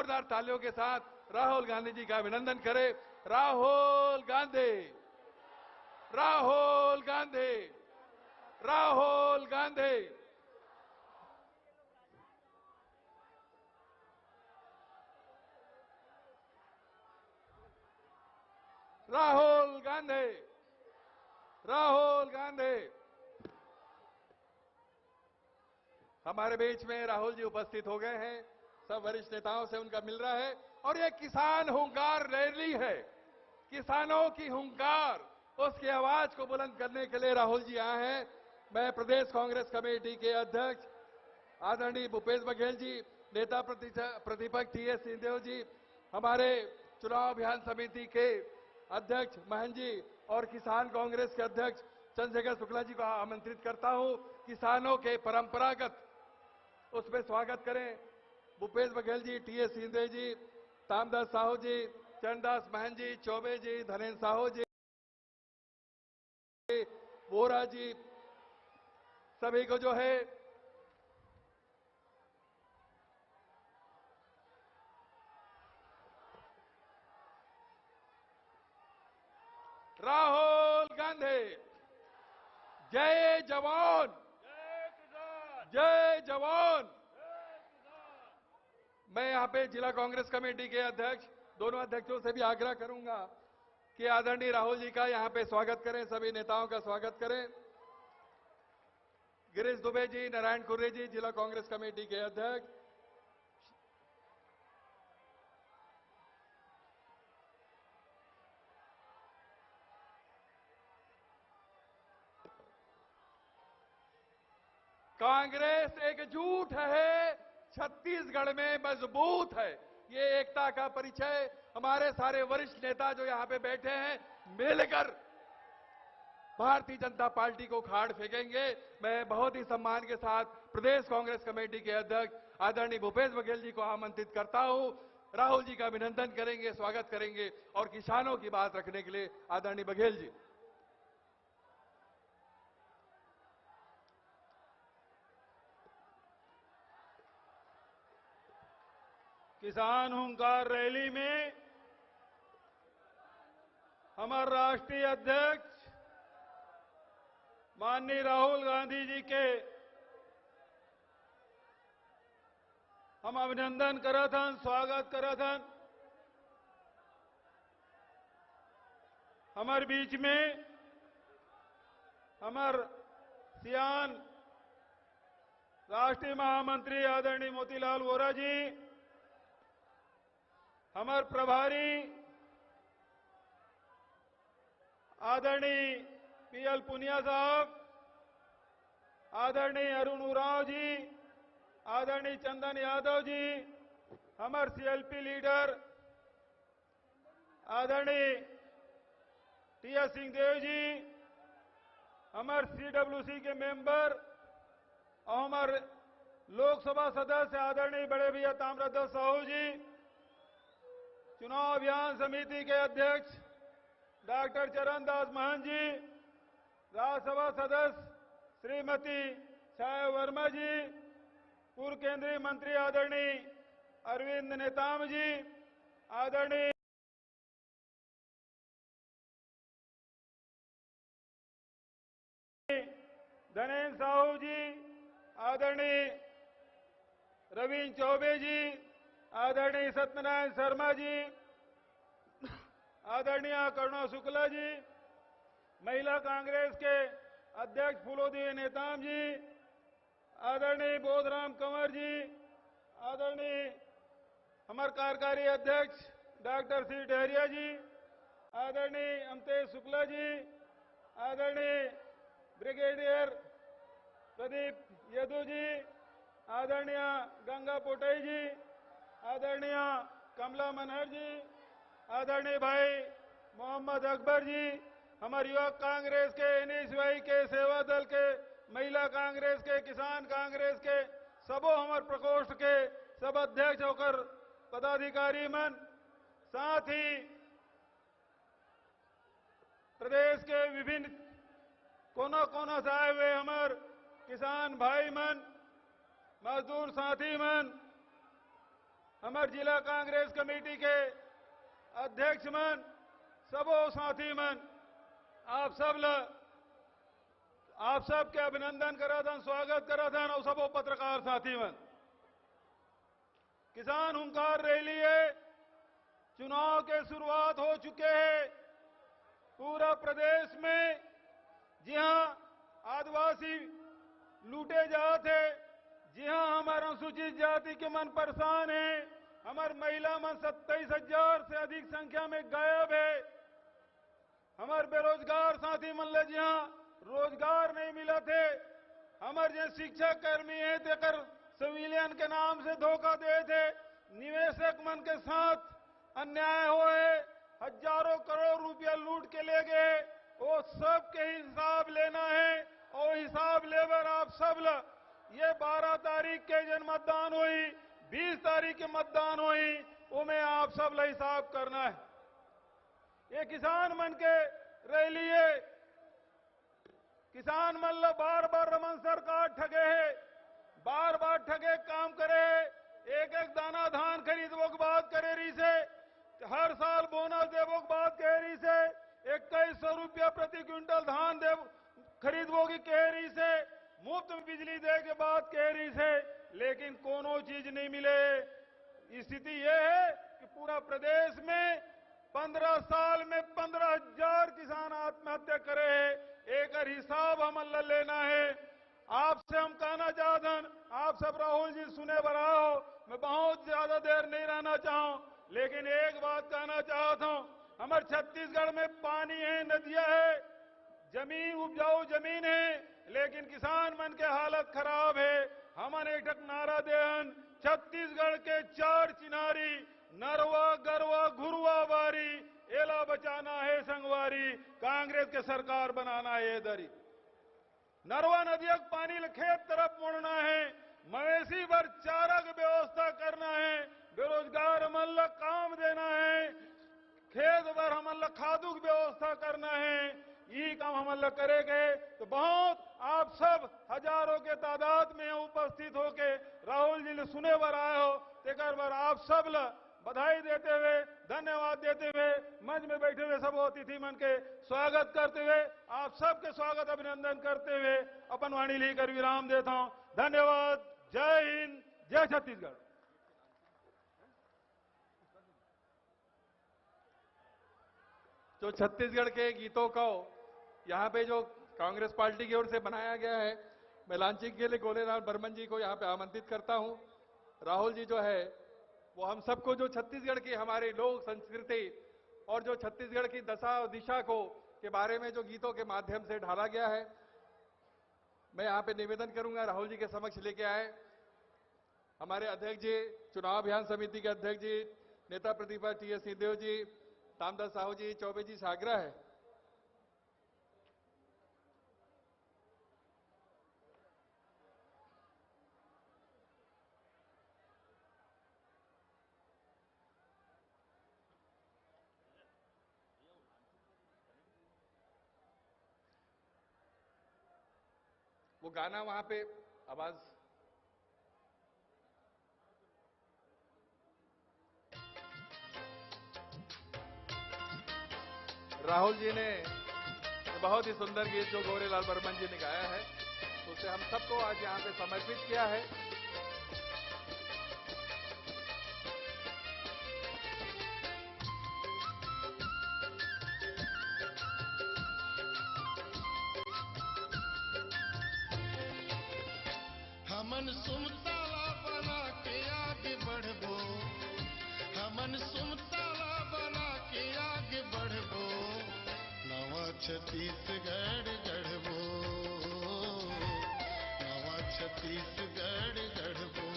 जोरदार तालियों के साथ राहुल गांधी जी का अभिनंदन करें। राहुल गांधी, राहुल गांधी, राहुल गांधी। राहुल गांधी, राहुल गांधी। हमारे बीच में राहुल जी उपस्थित हो गए हैं। सब वरिष्ठ नेताओं से उनका मिल रहा है और ये किसान हुंकार रैली है। किसानों की हुंकार, उसकी आवाज को बुलंद करने के लिए राहुल जी आए हैं। मैं प्रदेश कांग्रेस कमेटी के अध्यक्ष आदरणीय भूपेश बघेल जी, नेता प्रतिपक्ष टीएस सिंहदेव जी, हमारे चुनाव अभियान समिति के अध्यक्ष महन जी और किसान कांग्रेस के अध्यक्ष चंद्रशेखर शुक्ला जी को आमंत्रित करता हूं। किसानों के परंपरागत उसमें स्वागत करें। भूपेश बघेल जी, टीएस सिंहदेव जी, तामदास साहू जी, चरणदास महन जी, चौबे जी, धनेन्द्र साहू जी, वोरा जी, सभी को जो है राहुल गांधी, जय जवान, जय जवान। मैं यहां पे जिला कांग्रेस कमेटी के अध्यक्ष दोनों अध्यक्षों से भी आग्रह करूंगा कि आदरणीय राहुल जी का यहां पे स्वागत करें, सभी नेताओं का स्वागत करें। गिरीश दुबे जी, नारायण खुर्रे जी, जिला कांग्रेस कमेटी के अध्यक्ष। कांग्रेस एकजुट है, छत्तीसगढ़ में मजबूत है। ये एकता का परिचय हमारे सारे वरिष्ठ नेता जो यहां पे बैठे हैं मिलकर भारतीय जनता पार्टी को खाड़ फेंकेंगे। मैं बहुत ही सम्मान के साथ प्रदेश कांग्रेस कमेटी के अध्यक्ष आदरणीय भूपेश बघेल जी को आमंत्रित करता हूं। राहुल जी का अभिनंदन करेंगे, स्वागत करेंगे और किसानों की बात रखने के लिए आदरणीय बघेल जी। किसान हुंकार रैली में हमारे राष्ट्रीय अध्यक्ष माननीय राहुल गांधी जी के हम अभिनंदन करथन, स्वागत करथन। हमारे बीच में हमार सियान राष्ट्रीय महामंत्री आदरणीय मोतीलाल वोरा जी, हमार प्रभारी आदरणीय पीएल पुनिया साहब, आदरणीय अरुण उरांव जी, आदरणीय चंदन यादव जी, हमार सीएलपी लीडर आदरणीय टीएस सिंहदेव जी, हमारे सीडब्ल्यूसी के मेंबर और हमारे लोकसभा सदस्य आदरणीय बड़े भैया ताम्रध्वज साहू जी, चुनाव अभियान समिति के अध्यक्ष डॉक्टर चरणदास महन जी, राज्यसभा सदस्य श्रीमती छाया वर्मा जी, पूर्व केंद्रीय मंत्री आदरणीय अरविंद नेताम जी, आदरणीय धनेन्द्र साहू जी, आदरणीय रवीन चौबे जी, आदरणीय सत्यनारायण शर्मा जी, आदरणीय करुणा शुक्ला जी, महिला कांग्रेस के अध्यक्ष फूलोदय नेताम जी, आदरणीय बोधराम कंवर जी, आदरणीय हमारे कार्यकारी अध्यक्ष डॉक्टर सी डहरिया जी, आदरणीय अमतेश शुक्ला जी, आदरणीय ब्रिगेडियर प्रदीप यदु जी, आदरणीय गंगा पोटई जी, आदरणीय कमला मनहर जी, आदरणीय भाई मोहम्मद अकबर जी, हमारे युवक कांग्रेस के, एनएसयूआई के, सेवा दल के, महिला कांग्रेस के, किसान कांग्रेस के, सबो हमारे प्रकोष्ठ के सब अध्यक्ष होकर पदाधिकारी मन, साथ ही प्रदेश के विभिन्न कोना कोना से आए हुए हमारे किसान भाई मन, मजदूर साथी मन, हमारे जिला कांग्रेस कमेटी के अध्यक्ष मन, सबो साथी मन, आप सब के अभिनंदन करा था, स्वागत करा था और सबो पत्रकार साथी मन। किसान हुंकार रैली है, चुनाव के शुरुआत हो चुके हैं पूरा प्रदेश में। जहां आदिवासी लूटे जाते, जहां हमारे अनुसूचित जाति के मन परेशान है, हमारे महिला मन 27,000 से अधिक संख्या में गायब है, हमारे बेरोजगार साथी मन ले जहां रोजगार नहीं मिला थे, हमारे जो शिक्षा कर्मी है तेकर सिविलियन के नाम से धोखा दे थे, निवेशक मन के साथ अन्याय हुए, हजारों करोड़ रुपया लूट के ले गए, वो सब के हिसाब लेना है। और हिसाब लेकर आप सब ये 12 तारीख के जन मतदान हुई, 20 तारीख के मतदान हुई, वो में आप सब हिसाब करना है। ये किसान मन के रैली है, किसान मन बार बार रमन सरकार ठगे है, बार बार ठगे काम करे, एक एक दाना धान खरीदवो की बात करे रही से, हर साल बोनस देवो की बात कह रही से, 2100 रुपया प्रति क्विंटल धान खरीदवो की कह रही से, मुफ्त बिजली दे के बात कह रही से, लेकिन कोनो चीज नहीं मिले। स्थिति यह है कि पूरा प्रदेश में 15 साल में 15,000 किसान आत्महत्या करे हैं। एक हिसाब हम लेना है। आपसे हम कहना चाहते हैं, आप सब राहुल जी सुने बराओ, मैं बहुत ज्यादा देर नहीं रहना चाहूं, लेकिन एक बात कहना चाहता हूं, हमारे छत्तीसगढ़ में पानी है, नदियां है, जमीन उपजाऊ जमीन है, लेकिन किसान मन के हालत खराब है। हमने एक नारा देहन, छत्तीसगढ़ के 4 चिनारी, नरवा गरवा घुरवा बारी, एला बचाना है संगवारी, कांग्रेस के सरकार बनाना है दरी। नरवा नदिया पानी खेत तरफ मोड़ना है, मवेशी पर चारा की व्यवस्था करना है, बेरोजगार हमल काम देना है, खेत पर हमल खादू की व्यवस्था करना है। ये काम हमल करेंगे तो बहुत आप सब हजारों के तादाद में उपस्थित होके राहुल जी ने सुने बर आए हो, तेकर बार आप सब बधाई देते हुए, धन्यवाद देते हुए, मंच में बैठे हुए सब अतिथि मन के स्वागत करते हुए, आप सबके स्वागत अभिनंदन करते हुए अपन वाणी लेकर विराम देता हूं। धन्यवाद। जय हिंद, जय छत्तीसगढ़। जो छत्तीसगढ़ के गीतों को यहाँ पे जो कांग्रेस पार्टी की ओर से बनाया गया है, मैं लॉन्चिंग के लिए गोलेलाल बर्मन जी को यहाँ पे आमंत्रित करता हूँ। राहुल जी जो है वो हम सबको जो छत्तीसगढ़ की हमारी लोक संस्कृति और जो छत्तीसगढ़ की दशा और दिशा को के बारे में जो गीतों के माध्यम से ढाला गया है, मैं यहाँ पे निवेदन करूंगा राहुल जी के समक्ष लेके आए। हमारे अध्यक्ष जी, चुनाव अभियान समिति के अध्यक्ष जी, नेता प्रतिपक्ष टी एस सिंहदेव जी, तामदास साहू जी, चौबे जी से आग्रह है। वो गाना वहां पे आवाज राहुल जी ने बहुत ही सुंदर गीत जो गोरेलाल बर्मन जी ने गाया है, उसे हम सबको आज यहां पे समर्पित किया है। हमन सुमताला बना के आगे बढ़बो, हमन सुमताला बना के आगे बढ़बो, नवा छत्तीसगढ़ गढ़बो, नवा छत्तीसगढ़ गढ़बो।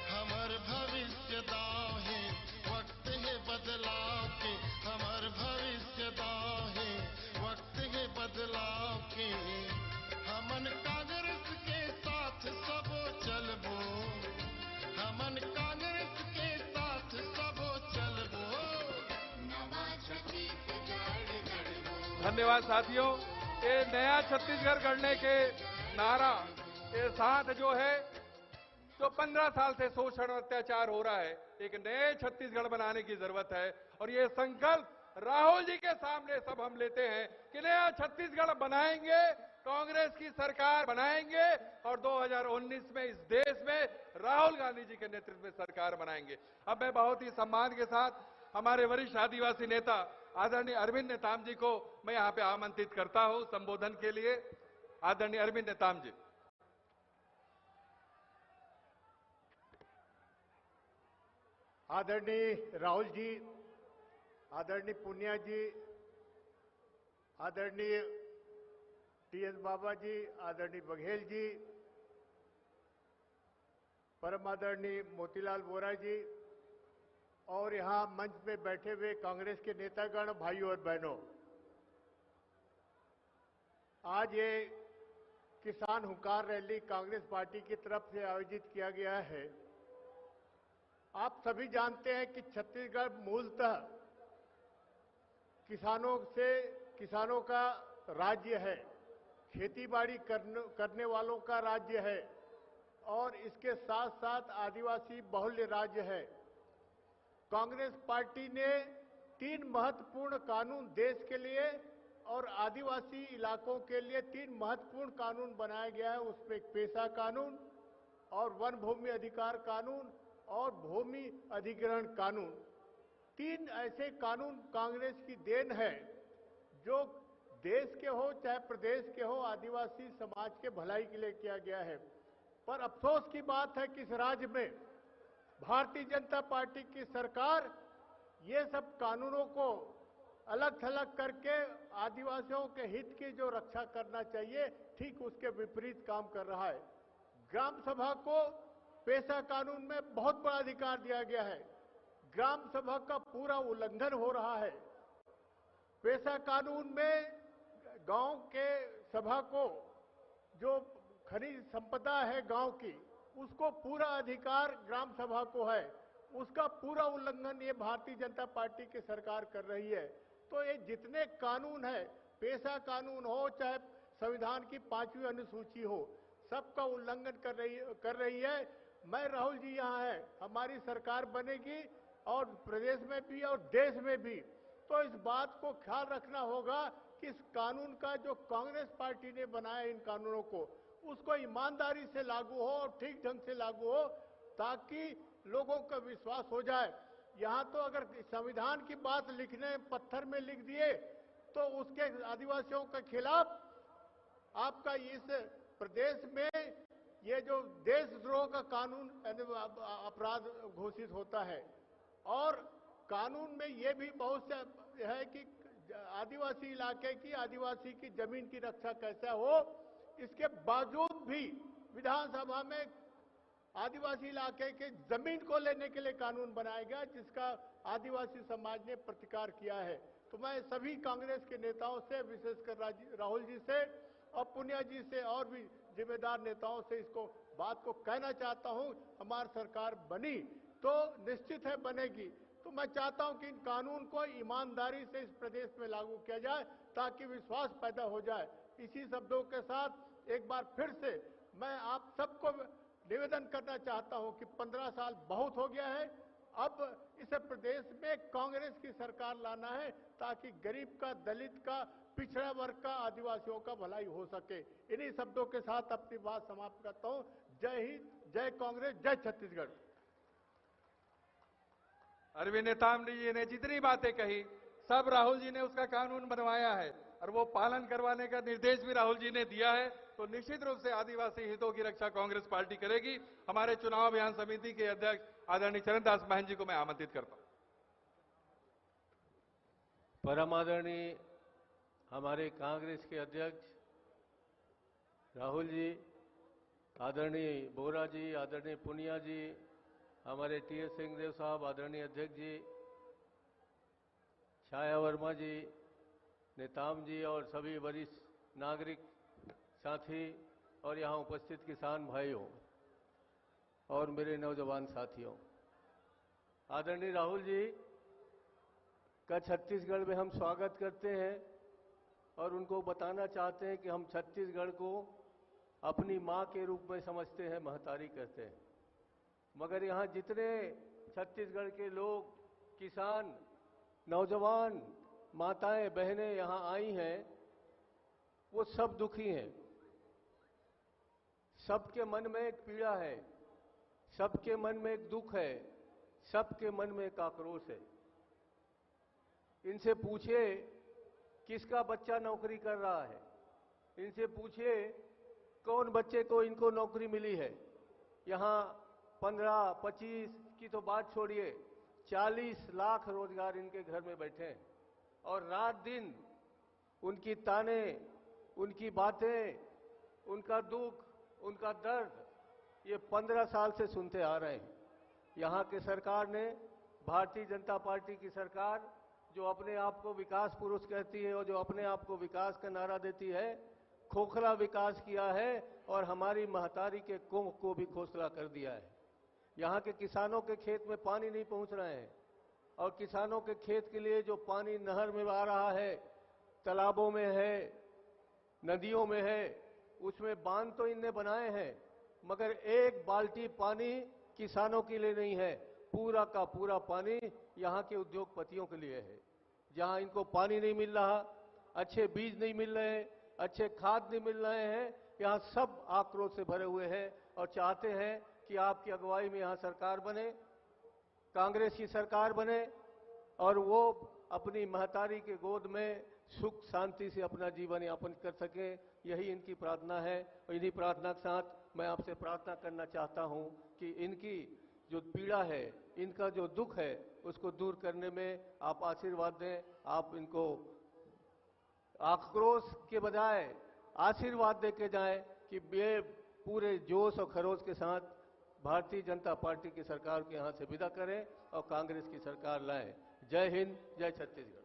हमर भविष्य दाव है, वक्त है बदलाव के, हमर भविष्य दाव है, वक्त है बदलाव के। हमन कांग्रेस के साथ सबो चलबो, हमन कांग्रेस के साथ सबो चलबो, नवा छत्तीसगढ़ गढ़बो। धन्यवाद साथियों। ये नया छत्तीसगढ़ गढ़ने के नारा के साथ जो है जो 15 साल से शोषण और अत्याचार हो रहा है, एक नए छत्तीसगढ़ बनाने की जरूरत है। और ये संकल्प राहुल जी के सामने सब हम लेते हैं कि नया छत्तीसगढ़ बनाएंगे, कांग्रेस की सरकार बनाएंगे और 2019 में इस देश में राहुल गांधी जी के नेतृत्व में सरकार बनाएंगे। अब मैं बहुत ही सम्मान के साथ हमारे वरिष्ठ आदिवासी नेता आदरणीय अरविंद नेताम जी को मैं यहां पे आमंत्रित करता हूं संबोधन के लिए। आदरणीय अरविंद नेताम जी। आदरणीय राहुल जी, आदरणीय पुनिया जी, आदरणीय टीएस बाबा जी, आदरणीय बघेल जी, परम आदरणीय मोतीलाल वोरा जी और यहां मंच में बैठे हुए कांग्रेस के नेतागण, भाइयों और बहनों, आज ये किसान हुंकार रैली कांग्रेस पार्टी की तरफ से आयोजित किया गया है। आप सभी जानते हैं कि छत्तीसगढ़ मूलतः किसानों का राज्य है, खेतीबाड़ी करने वालों का राज्य है और इसके साथ साथ आदिवासी बहुल्य राज्य है। कांग्रेस पार्टी ने 3 महत्वपूर्ण कानून देश के लिए और आदिवासी इलाकों के लिए 3 महत्वपूर्ण कानून बनाया गया है। उसमें एक पेशा कानून और वन भूमि अधिकार कानून और भूमि अधिग्रहण कानून, 3 ऐसे कानून कांग्रेस की देन है जो देश के हो चाहे प्रदेश के हो, आदिवासी समाज के भलाई के लिए किया गया है। पर अफसोस की बात है कि इस राज्य में भारतीय जनता पार्टी की सरकार ये सब कानूनों को अलग थलग करके आदिवासियों के हित की जो रक्षा करना चाहिए, ठीक उसके विपरीत काम कर रहा है। ग्राम सभा को पेशा कानून में बहुत बड़ा अधिकार दिया गया है, ग्राम सभा का पूरा उल्लंघन हो रहा है। पेशा कानून में गांव के सभा को जो खनिज संपदा है गांव की, उसको पूरा अधिकार ग्राम सभा को है, उसका पूरा उल्लंघन ये भारतीय जनता पार्टी की सरकार कर रही है। तो ये जितने कानून है, पेशा कानून हो चाहे संविधान की 5वीं अनुसूची हो, सबका उल्लंघन कर रही है। मैं राहुल जी यहां है, हमारी सरकार बनेगी और प्रदेश में भी और देश में भी, तो इस बात को ख्याल रखना होगा कि इस कानून का जो कांग्रेस पार्टी ने बनाया, इन कानूनों को, उसको ईमानदारी से लागू हो और ठीक ढंग से लागू हो ताकि लोगों का विश्वास हो जाए। यहां तो अगर संविधान की बात लिखने पत्थर में लिख दिए तो उसके आदिवासियों के खिलाफ आपका इस प्रदेश में ये जो देशद्रोह का कानून अपराध घोषित होता है। और कानून में ये भी बहुत से है कि आदिवासी इलाके की, आदिवासी की जमीन की रक्षा कैसे हो। इसके बावजूद भी विधानसभा में आदिवासी इलाके के जमीन को लेने के लिए कानून बनाया गया, जिसका आदिवासी समाज ने प्रतिकार किया है। तो मैं सभी कांग्रेस के नेताओं से, विशेषकर राहुल जी से और पुनिया जी से और भी जिम्मेदार नेताओं से इसको बात को कहना चाहता हूं, हमारी सरकार बनी तो निश्चित है बनेगी। तो मैं चाहता हूं कि इन कानून को ईमानदारी से इस प्रदेश में लागू किया जाए ताकि विश्वास पैदा हो जाए। इसी शब्दों के साथ एक बार फिर से मैं आप सबको निवेदन करना चाहता हूं कि 15 साल बहुत हो गया है, अब इस प्रदेश में कांग्रेस की सरकार लाना है ताकि गरीब का, दलित का, पिछड़ा वर्ग का, आदिवासियों का भलाई हो सके। इन्हीं शब्दों के साथ अपनी बात समाप्त करता हूं। जय हिंद, जय कांग्रेस, जय छत्तीसगढ़। अरविंद नेताम जी ने जितनी बातें कही, सब राहुल जी ने उसका कानून बनवाया है और वो पालन करवाने का निर्देश भी राहुल जी ने दिया है। तो निश्चित रूप से आदिवासी हितों की रक्षा कांग्रेस पार्टी करेगी। हमारे चुनाव अभियान समिति के अध्यक्ष आदरणीय चरणदास महंत जी को मैं आमंत्रित करता हूं। परम आदरणीय हमारे कांग्रेस के अध्यक्ष राहुल जी, आदरणीय बोरा जी, आदरणीय पुनिया जी, हमारे टीएस सिंहदेव साहब, आदरणीय अध्यक्ष जी, छाया वर्मा जी, नेताम जी और सभी वरिष्ठ नागरिक साथी और यहाँ उपस्थित किसान भाइयों और मेरे नौजवान साथियों, आदरणीय राहुल जी का छत्तीसगढ़ में हम स्वागत करते हैं और उनको बताना चाहते हैं कि हम छत्तीसगढ़ को अपनी मां के रूप में समझते हैं, महतारी कहते हैं। मगर यहाँ जितने छत्तीसगढ़ के लोग, किसान, नौजवान, माताएं, बहनें यहाँ आई हैं, वो सब दुखी हैं। सबके मन में एक पीड़ा है, सबके मन में एक दुख है, सबके मन में एक आक्रोश है। इनसे पूछिए किसका बच्चा नौकरी कर रहा है, इनसे पूछिए कौन बच्चे को इनको नौकरी मिली है। यहाँ 15-25 की तो बात छोड़िए, 40 लाख रोजगार इनके घर में बैठे हैं और रात दिन उनकी ताने, उनकी बातें, उनका दुख, उनका दर्द ये 15 साल से सुनते आ रहे हैं। यहाँ की सरकार ने, भारतीय जनता पार्टी की सरकार, जो अपने आप को विकास पुरुष कहती है और जो अपने आप को विकास का नारा देती है, खोखला विकास किया है और हमारी महतारी के कुंभ को भी खोखला कर दिया है। यहाँ के किसानों के खेत में पानी नहीं पहुँच रहे हैं और किसानों के खेत के लिए जो पानी नहर में आ रहा है, तालाबों में है, नदियों में है, उसमें बांध तो इनने बनाए हैं, मगर एक बाल्टी पानी किसानों के लिए नहीं है। पूरा का पूरा पानी यहाँ के उद्योगपतियों के लिए है। जहाँ इनको पानी नहीं मिल रहा, अच्छे बीज नहीं मिल रहे, अच्छे खाद नहीं मिल रहे हैं, यहाँ सब आक्रोश से भरे हुए हैं और चाहते हैं कि आपकी अगुवाई में यहाँ सरकार बने, कांग्रेस की सरकार बने और वो अपनी महतारी के गोद में सुख शांति से अपना जीवन यापन कर सके। यही इनकी प्रार्थना है और इन्हीं प्रार्थना के साथ मैं आपसे प्रार्थना करना चाहता हूं कि इनकी जो पीड़ा है, इनका जो दुख है, उसको दूर करने में आप आशीर्वाद दें। आप इनको आक्रोश के बजाय आशीर्वाद दे के जाएं कि ये पूरे जोश और खरोश के साथ भारतीय जनता पार्टी की सरकार को यहाँ से विदा करें और कांग्रेस की सरकार लाएं। जय हिंद, जय छत्तीसगढ़।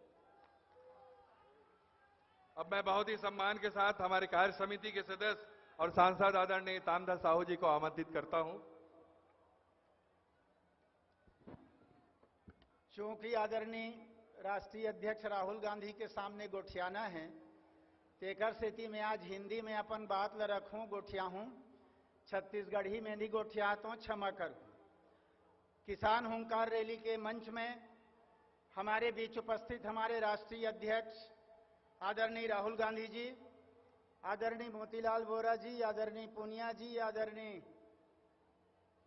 अब मैं बहुत ही सम्मान के साथ हमारे कार्य समिति के सदस्य और सांसद आदरणीय तामदास साहू जी को आमंत्रित करता हूं। चूंकि आदरणीय राष्ट्रीय अध्यक्ष राहुल गांधी के सामने गोठियाना है, तेकर स्थिति में आज हिंदी में अपन बात ल रखूं, गोठिया हूं, छत्तीसगढ़ी में नहीं गोठिया तो क्षमा कर। किसान हुंकार रैली के मंच में हमारे बीच उपस्थित हमारे राष्ट्रीय अध्यक्ष आदरणीय राहुल गांधी जी, आदरणीय मोतीलाल वोरा जी, आदरणीय पूनिया जी, आदरणीय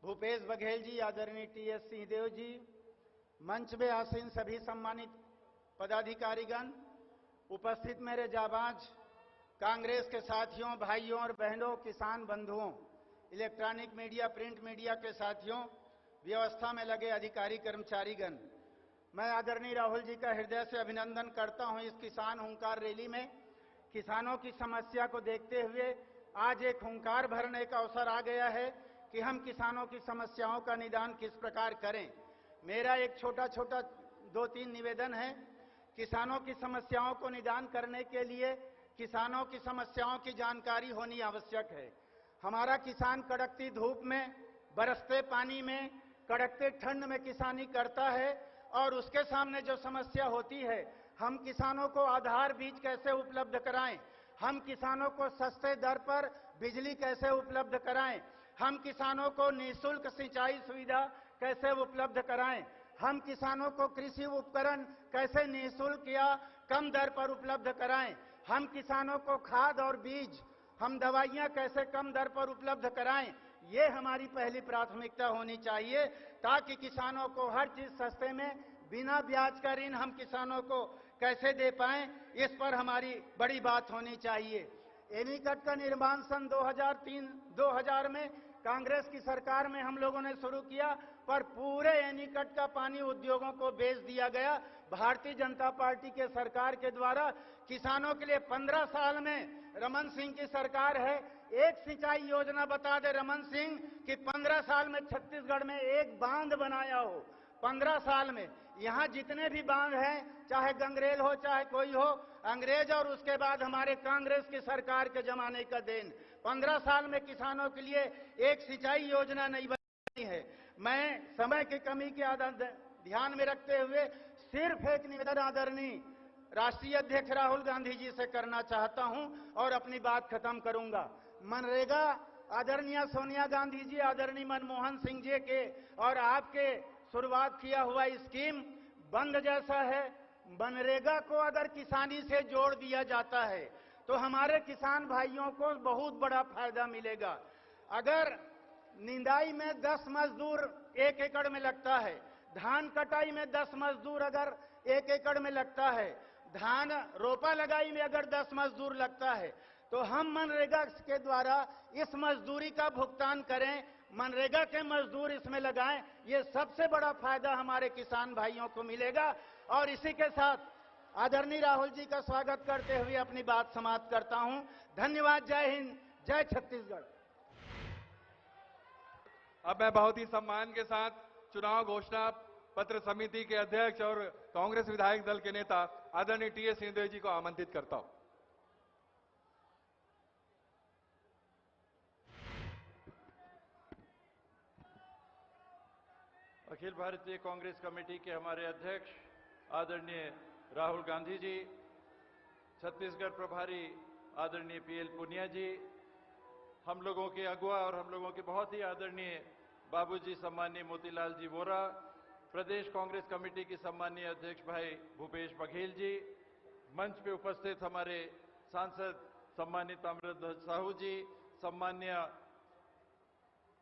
भूपेश बघेल जी, आदरणीय टीएस सिंहदेव जी, मंच में आसीन सभी सम्मानित पदाधिकारीगण, उपस्थित मेरे जाबाज कांग्रेस के साथियों, भाइयों और बहनों, किसान बंधुओं, इलेक्ट्रॉनिक मीडिया, प्रिंट मीडिया के साथियों, व्यवस्था में लगे अधिकारी कर्मचारीगण, मैं आदरणीय राहुल जी का हृदय से अभिनंदन करता हूं। इस किसान हुंकार रैली में किसानों की समस्या को देखते हुए आज एक हुंकार भरने का अवसर आ गया है कि हम किसानों की समस्याओं का निदान किस प्रकार करें। मेरा एक छोटा छोटा 2-3 निवेदन है। किसानों की समस्याओं को निदान करने के लिए किसानों की समस्याओं की जानकारी होनी आवश्यक है। हमारा किसान कड़कती धूप में, बरसते पानी में, कड़कते ठंड में किसानी करता है और उसके सामने जो समस्या होती है, हम किसानों को आधार बीज कैसे उपलब्ध कराएं, हम किसानों को सस्ते दर पर बिजली कैसे उपलब्ध कराएं, हम किसानों को निःशुल्क सिंचाई सुविधा कैसे उपलब्ध कराएं, हम किसानों को कृषि उपकरण कैसे निःशुल्क या कम दर पर उपलब्ध कराएं, हम किसानों को खाद और बीज, हम दवाइयां कैसे कम दर पर उपलब्ध कराएं। ये हमारी पहली प्राथमिकता होनी चाहिए ताकि किसानों को हर चीज सस्ते में बिना ब्याज का ऋण हम किसानों को कैसे दे पाएं, इस पर हमारी बड़ी बात होनी चाहिए। एनीकट का निर्माण सन 2003-2000 में कांग्रेस की सरकार में हम लोगों ने शुरू किया, पर पूरे एनीकट का पानी उद्योगों को बेच दिया गया। भारतीय जनता पार्टी के सरकार के द्वारा किसानों के लिए 15 साल में रमन सिंह की सरकार है। एक सिंचाई योजना बता दे रमन सिंह कि 15 साल में छत्तीसगढ़ में एक बांध बनाया हो। 15 साल में यहाँ जितने भी बांध हैं, चाहे गंगरेल हो चाहे कोई हो, अंग्रेज और उसके बाद हमारे कांग्रेस की सरकार के जमाने का देन। 15 साल में किसानों के लिए एक सिंचाई योजना नहीं बनी है। मैं समय की कमी के ध्यान में रखते हुए सिर्फ एक निवेदन आदरणीय राष्ट्रीय अध्यक्ष राहुल गांधी जी से करना चाहता हूं और अपनी बात खत्म करूंगा। मनरेगा आदरणीय सोनिया गांधी जी, आदरणीय मनमोहन सिंह जी के और आपके शुरुआत किया हुआ स्कीम बंद जैसा है। मनरेगा को अगर किसानी से जोड़ दिया जाता है तो हमारे किसान भाइयों को बहुत बड़ा फायदा मिलेगा। अगर निंदाई में 10 मजदूर 1 एकड़ में लगता है, धान कटाई में 10 मजदूर अगर 1 एकड़ में लगता है, धान रोपा लगाई में अगर 10 मजदूर लगता है, तो हम मनरेगा के द्वारा इस मजदूरी का भुगतान करें, मनरेगा के मजदूर इसमें लगाएं। ये सबसे बड़ा फायदा हमारे किसान भाइयों को मिलेगा। और इसी के साथ आदरणीय राहुल जी का स्वागत करते हुए अपनी बात समाप्त करता हूं। धन्यवाद। जय हिंद, जय छत्तीसगढ़। अब मैं बहुत ही सम्मान के साथ चुनाव घोषणा पत्र समिति के अध्यक्ष और कांग्रेस विधायक दल के नेता आदरणीय टीएस सिंहदेव जी को आमंत्रित करता हूं। अखिल भारतीय कांग्रेस कमेटी के हमारे अध्यक्ष आदरणीय राहुल गांधी जी, छत्तीसगढ़ प्रभारी आदरणीय पीएल पुनिया जी, हम लोगों के अगुआ और हम लोगों के बहुत ही आदरणीय बाबूजी सम्मानीय मोतीलाल जी वोरा, प्रदेश कांग्रेस कमेटी की सम्मानीय अध्यक्ष भाई भूपेश बघेल जी, मंच पे उपस्थित हमारे सांसद सम्मानित ताम्रध्वज साहू जी, सम्मान्य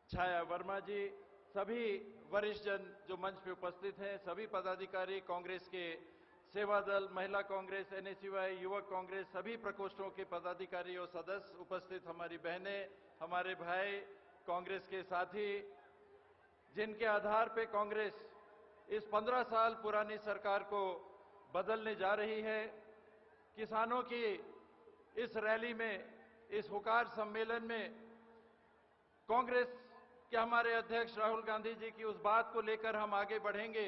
छाया वर्मा जी, सभी वरिष्ठ जन जो मंच पे उपस्थित हैं, सभी पदाधिकारी, कांग्रेस के सेवा दल, महिला कांग्रेस, एनएसयूआई, युवक कांग्रेस, सभी प्रकोष्ठों के पदाधिकारी और सदस्य उपस्थित, हमारी बहनें, हमारे भाई, कांग्रेस के साथी, जिनके आधार पे कांग्रेस इस 15 साल पुरानी सरकार को बदलने जा रही है। किसानों की इस रैली में, इस हुकार सम्मेलन में कांग्रेस के हमारे अध्यक्ष राहुल गांधी जी की उस बात को लेकर हम आगे बढ़ेंगे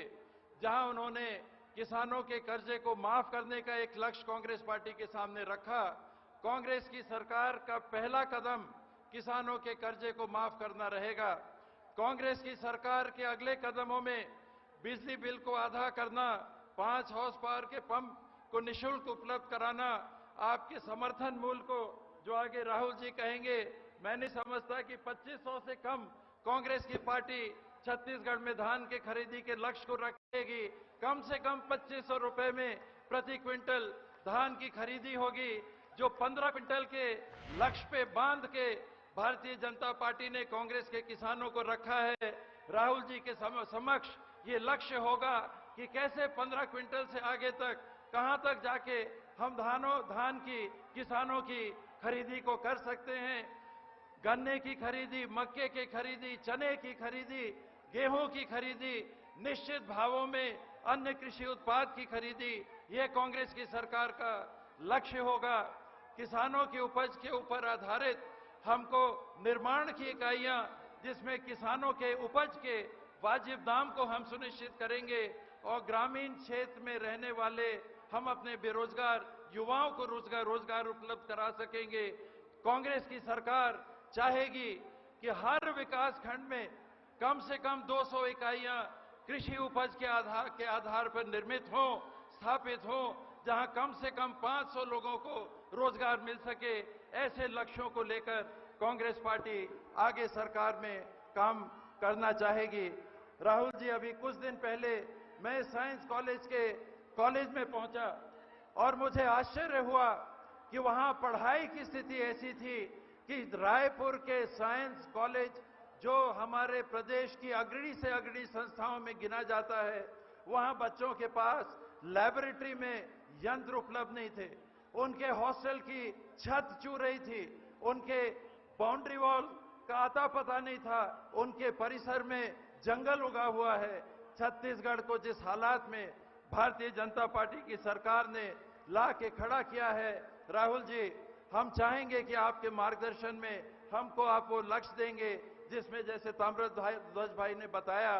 जहां उन्होंने किसानों के कर्जे को माफ करने का एक लक्ष्य कांग्रेस पार्टी के सामने रखा। कांग्रेस की सरकार का पहला कदम किसानों के कर्जे को माफ करना रहेगा। कांग्रेस की सरकार के अगले कदमों में बिजली बिल को आधा करना, 5 हॉर्स पावर के पंप को निःशुल्क उपलब्ध कराना, आपके समर्थन मूल्य को जो आगे राहुल जी कहेंगे, मैं नहीं समझता कि 2500 से कम कांग्रेस की पार्टी छत्तीसगढ़ में धान के खरीदी के लक्ष्य को रखेगी। कम से कम 2500 रुपए में प्रति क्विंटल धान की खरीदी होगी, जो 15 क्विंटल के लक्ष्य पे बांध के भारतीय जनता पार्टी ने कांग्रेस के किसानों को रखा है। राहुल जी के समक्ष ये लक्ष्य होगा कि कैसे 15 क्विंटल से आगे तक, कहां तक जाके हम धान की किसानों की खरीदी को कर सकते हैं। गन्ने की खरीदी, मक्के की खरीदी, चने की खरीदी, गेहूं की खरीदी, निश्चित भावों में अन्य कृषि उत्पाद की खरीदी, यह कांग्रेस की सरकार का लक्ष्य होगा। किसानों की उपज के ऊपर आधारित हमको निर्माण की इकाइयां, जिसमें किसानों के उपज के वाजिब दाम को हम सुनिश्चित करेंगे और ग्रामीण क्षेत्र में रहने वाले हम अपने बेरोजगार युवाओं को रोजगार उपलब्ध करा सकेंगे। कांग्रेस की सरकार चाहेगी कि हर विकास खंड में कम से कम 200 इकाइयां कृषि उपज के आधार पर निर्मित हों, स्थापित हों, जहां कम से कम 500 लोगों को रोजगार मिल सके। ऐसे लक्ष्यों को लेकर कांग्रेस पार्टी आगे सरकार में काम करना चाहेगी। राहुल जी, अभी कुछ दिन पहले मैं साइंस कॉलेज में पहुंचा और मुझे आश्चर्य हुआ कि वहां पढ़ाई की स्थिति ऐसी थी कि रायपुर के साइंस कॉलेज, जो हमारे प्रदेश की अग्रणी से अग्रणी संस्थाओं में गिना जाता है, वहां बच्चों के पास लैबोरेटरी में यंत्र उपलब्ध नहीं थे, उनके हॉस्टल की छत चू रही थी, उनके बाउंड्री वॉल का आता पता नहीं था, उनके परिसर में जंगल उगा हुआ है। छत्तीसगढ़ को जिस हालात में भारतीय जनता पार्टी की सरकार ने ला के खड़ा किया है, राहुल जी, हम चाहेंगे कि आपके मार्गदर्शन में हमको आप वो लक्ष्य देंगे जिसमें, जैसे ताम्रध्वज भाई ने बताया,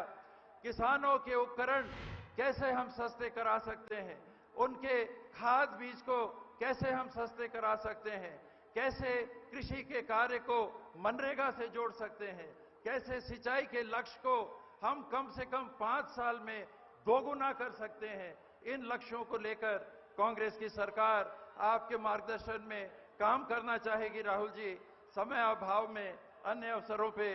किसानों के उपकरण कैसे हम सस्ते करा सकते हैं, उनके खाद बीज को कैसे हम सस्ते करा सकते हैं, कैसे कृषि के कार्य को मनरेगा से जोड़ सकते हैं, कैसे सिंचाई के लक्ष्य को हम कम से कम 5 साल में दोगुना कर सकते हैं। इन लक्ष्यों को लेकर कांग्रेस की सरकार आपके मार्गदर्शन में काम करना चाहेगी। राहुल जी, समय अभाव में अन्य अवसरों पे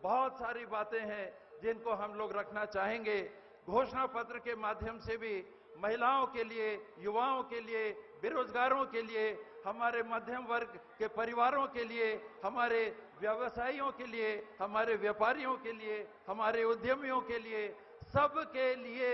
बहुत सारी बातें हैं जिनको हम लोग रखना चाहेंगे। घोषणा पत्र के माध्यम से भी महिलाओं के लिए, युवाओं के लिए, बेरोजगारों के लिए, हमारे मध्यम वर्ग के परिवारों के लिए, हमारे व्यवसायियों के लिए, हमारे व्यापारियों के लिए, हमारे उद्यमियों के लिए, सबके लिए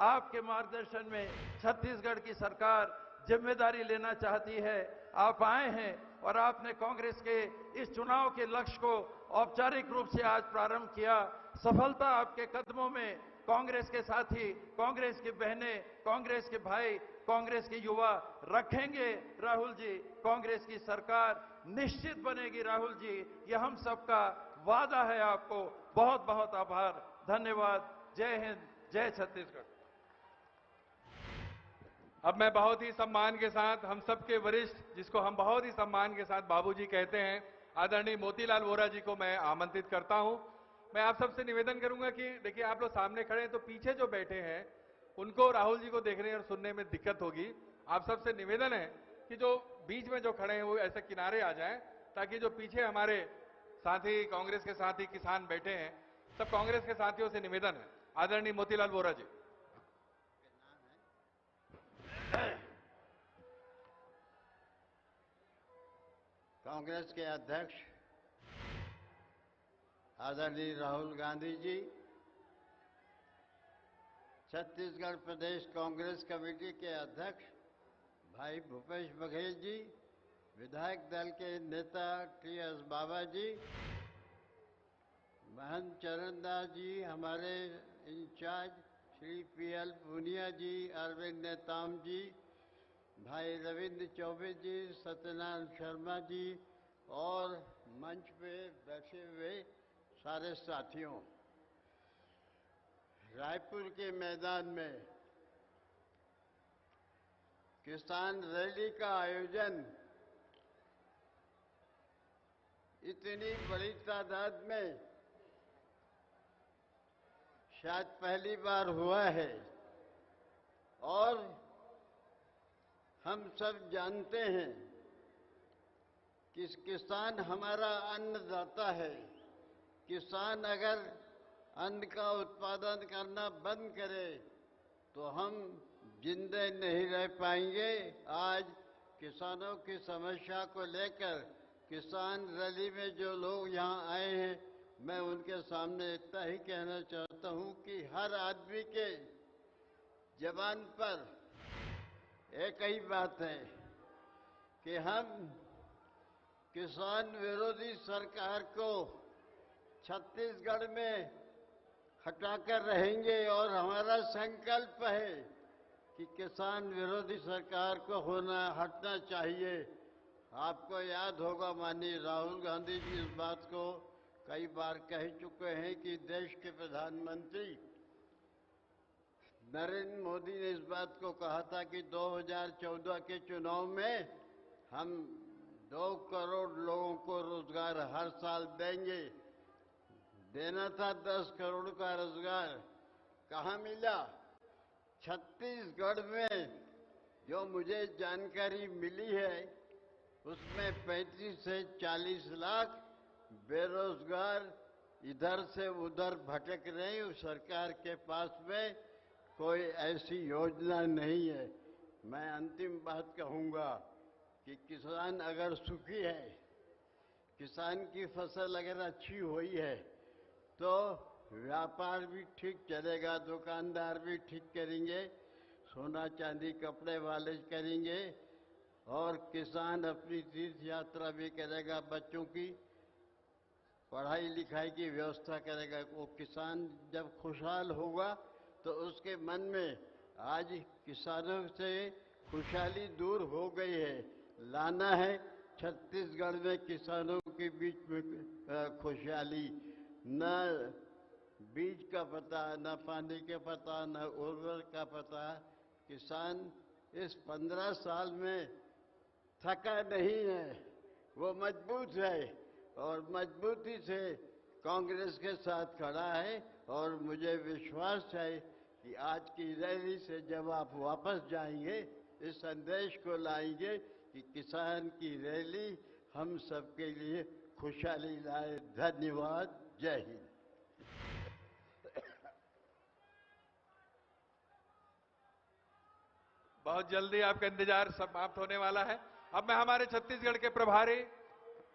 आपके मार्गदर्शन में छत्तीसगढ़ की सरकार जिम्मेदारी लेना चाहती है। आप आए हैं और आपने कांग्रेस के इस चुनाव के लक्ष्य को औपचारिक रूप से आज प्रारंभ किया। सफलता आपके कदमों में। कांग्रेस के साथी, कांग्रेस की बहनें, कांग्रेस के भाई, कांग्रेस के युवा रखेंगे राहुल जी। कांग्रेस की सरकार निश्चित बनेगी राहुल जी, ये हम सबका वादा है आपको। बहुत बहुत आभार, धन्यवाद। जय हिंद, जय छत्तीसगढ़। अब मैं बहुत ही सम्मान के साथ हम सबके वरिष्ठ, जिसको हम बहुत ही सम्मान के साथ बाबूजी कहते हैं, आदरणीय मोतीलाल वोरा जी को मैं आमंत्रित करता हूं। मैं आप सबसे निवेदन करूंगा कि देखिए, आप लोग सामने खड़े हैं तो पीछे जो बैठे हैं उनको राहुल जी को देखने और सुनने में दिक्कत होगी। आप सबसे निवेदन है कि जो बीच में जो खड़े हैं वो ऐसे किनारे आ जाएं, ताकि जो पीछे हमारे साथी, कांग्रेस के साथी किसान बैठे हैं, सब कांग्रेस के साथियों से निवेदन है। आदरणीय मोतीलाल वोरा जी। कांग्रेस के अध्यक्ष आदरणीय राहुल गांधी जी, छत्तीसगढ़ प्रदेश कांग्रेस कमेटी के अध्यक्ष भाई भूपेश बघेल जी, विधायक दल के नेता टी.एस. बाबा जी, महंत चरणदास जी, हमारे इंचार्ज श्री पी.एल. पूनिया जी, अरविंद नेताम जी, भाई रविंद्र चौबे जी, सत्यनारायण शर्मा जी और मंच पे बैठे हुए सारे साथियों, रायपुर के मैदान में किसान रैली का आयोजन इतनी बड़ी तादाद में शायद पहली बार हुआ है। और हम सब जानते हैं कि किसान हमारा अन्नदाता है। किसान अगर अन्न का उत्पादन करना बंद करे तो हम जिंदे नहीं रह पाएंगे। आज किसानों की समस्या को लेकर किसान रैली में जो लोग यहाँ आए हैं, मैं उनके सामने इतना ही कहना चाहता हूँ कि हर आदमी के जबान पर एक ही बात है कि हम किसान विरोधी सरकार को छत्तीसगढ़ में हटाकर रहेंगे और हमारा संकल्प है कि किसान विरोधी सरकार को हटना चाहिए। आपको याद होगा, माननीय राहुल गांधी जी इस बात को कई बार कह चुके हैं कि देश के प्रधानमंत्री नरेंद्र मोदी ने इस बात को कहा था कि 2014 के चुनाव में हम 2 करोड़ लोगों को रोजगार हर साल देंगे। देना था 10 करोड़ का रोजगार, कहाँ मिला? छत्तीसगढ़ में जो मुझे जानकारी मिली है उसमें 35 से 40 लाख बेरोजगार इधर से उधर भटक रहे हैं। सरकार के पास में कोई ऐसी योजना नहीं है। मैं अंतिम बात कहूंगा कि किसान अगर सुखी है, किसान की फसल अगर अच्छी हुई है तो व्यापार भी ठीक चलेगा, दुकानदार भी ठीक करेंगे, सोना चांदी कपड़े वाले करेंगे और किसान अपनी तीर्थ यात्रा भी करेगा, बच्चों की पढ़ाई लिखाई की व्यवस्था करेगा। वो किसान जब खुशहाल होगा तो उसके मन में आज किसानों से खुशहाली दूर हो गई है। लाना है छत्तीसगढ़ में किसानों के बीच में खुशहाली। न बीज का पता, न पानी के पता, न उर्वरक का पता। किसान इस 15 साल में थका नहीं है, वो मजबूत है और मजबूती से कांग्रेस के साथ खड़ा है। और मुझे विश्वास है कि आज की रैली से जब आप वापस जाएंगे इस संदेश को लाएंगे कि किसान की रैली हम सबके लिए खुशहाली लाए। धन्यवाद। जय हिंद। बहुत जल्दी आपका इंतजार समाप्त होने वाला है। अब मैं हमारे छत्तीसगढ़ के प्रभारी,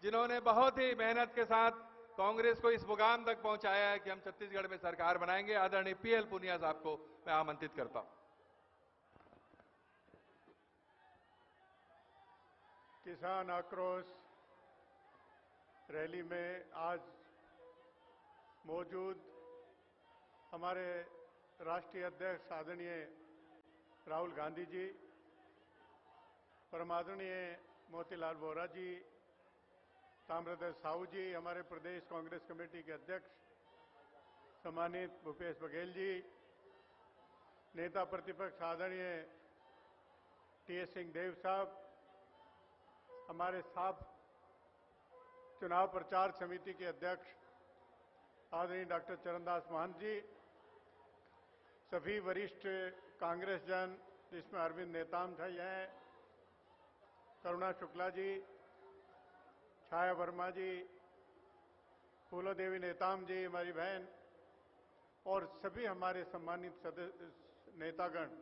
जिन्होंने बहुत ही मेहनत के साथ कांग्रेस को इस मुकाम तक पहुंचाया है कि हम छत्तीसगढ़ में सरकार बनाएंगे, आदरणीय पीएल पुनिया साहब को मैं आमंत्रित करता हूं। किसान आक्रोश रैली में आज मौजूद हमारे राष्ट्रीय अध्यक्ष आदरणीय राहुल गांधी जी, परमादरणीय मोतीलाल वोरा जी, ताम्रध्वज साहू जी, हमारे प्रदेश कांग्रेस कमेटी के अध्यक्ष सम्मानित भूपेश बघेल जी, नेता प्रतिपक्ष आदरणीय टी.एस. सिंहदेव साहब, हमारे साथ चुनाव प्रचार समिति के अध्यक्ष आदरणीय डॉक्टर चरणदास महंत जी, सभी वरिष्ठ कांग्रेस जन, जिसमें अरविंद नेताम भाई हैं, करुणा शुक्ला जी, छाया वर्मा जी, फूलो देवी नेताम जी, हमारी बहन, और सभी हमारे सम्मानित सदस्य नेतागण।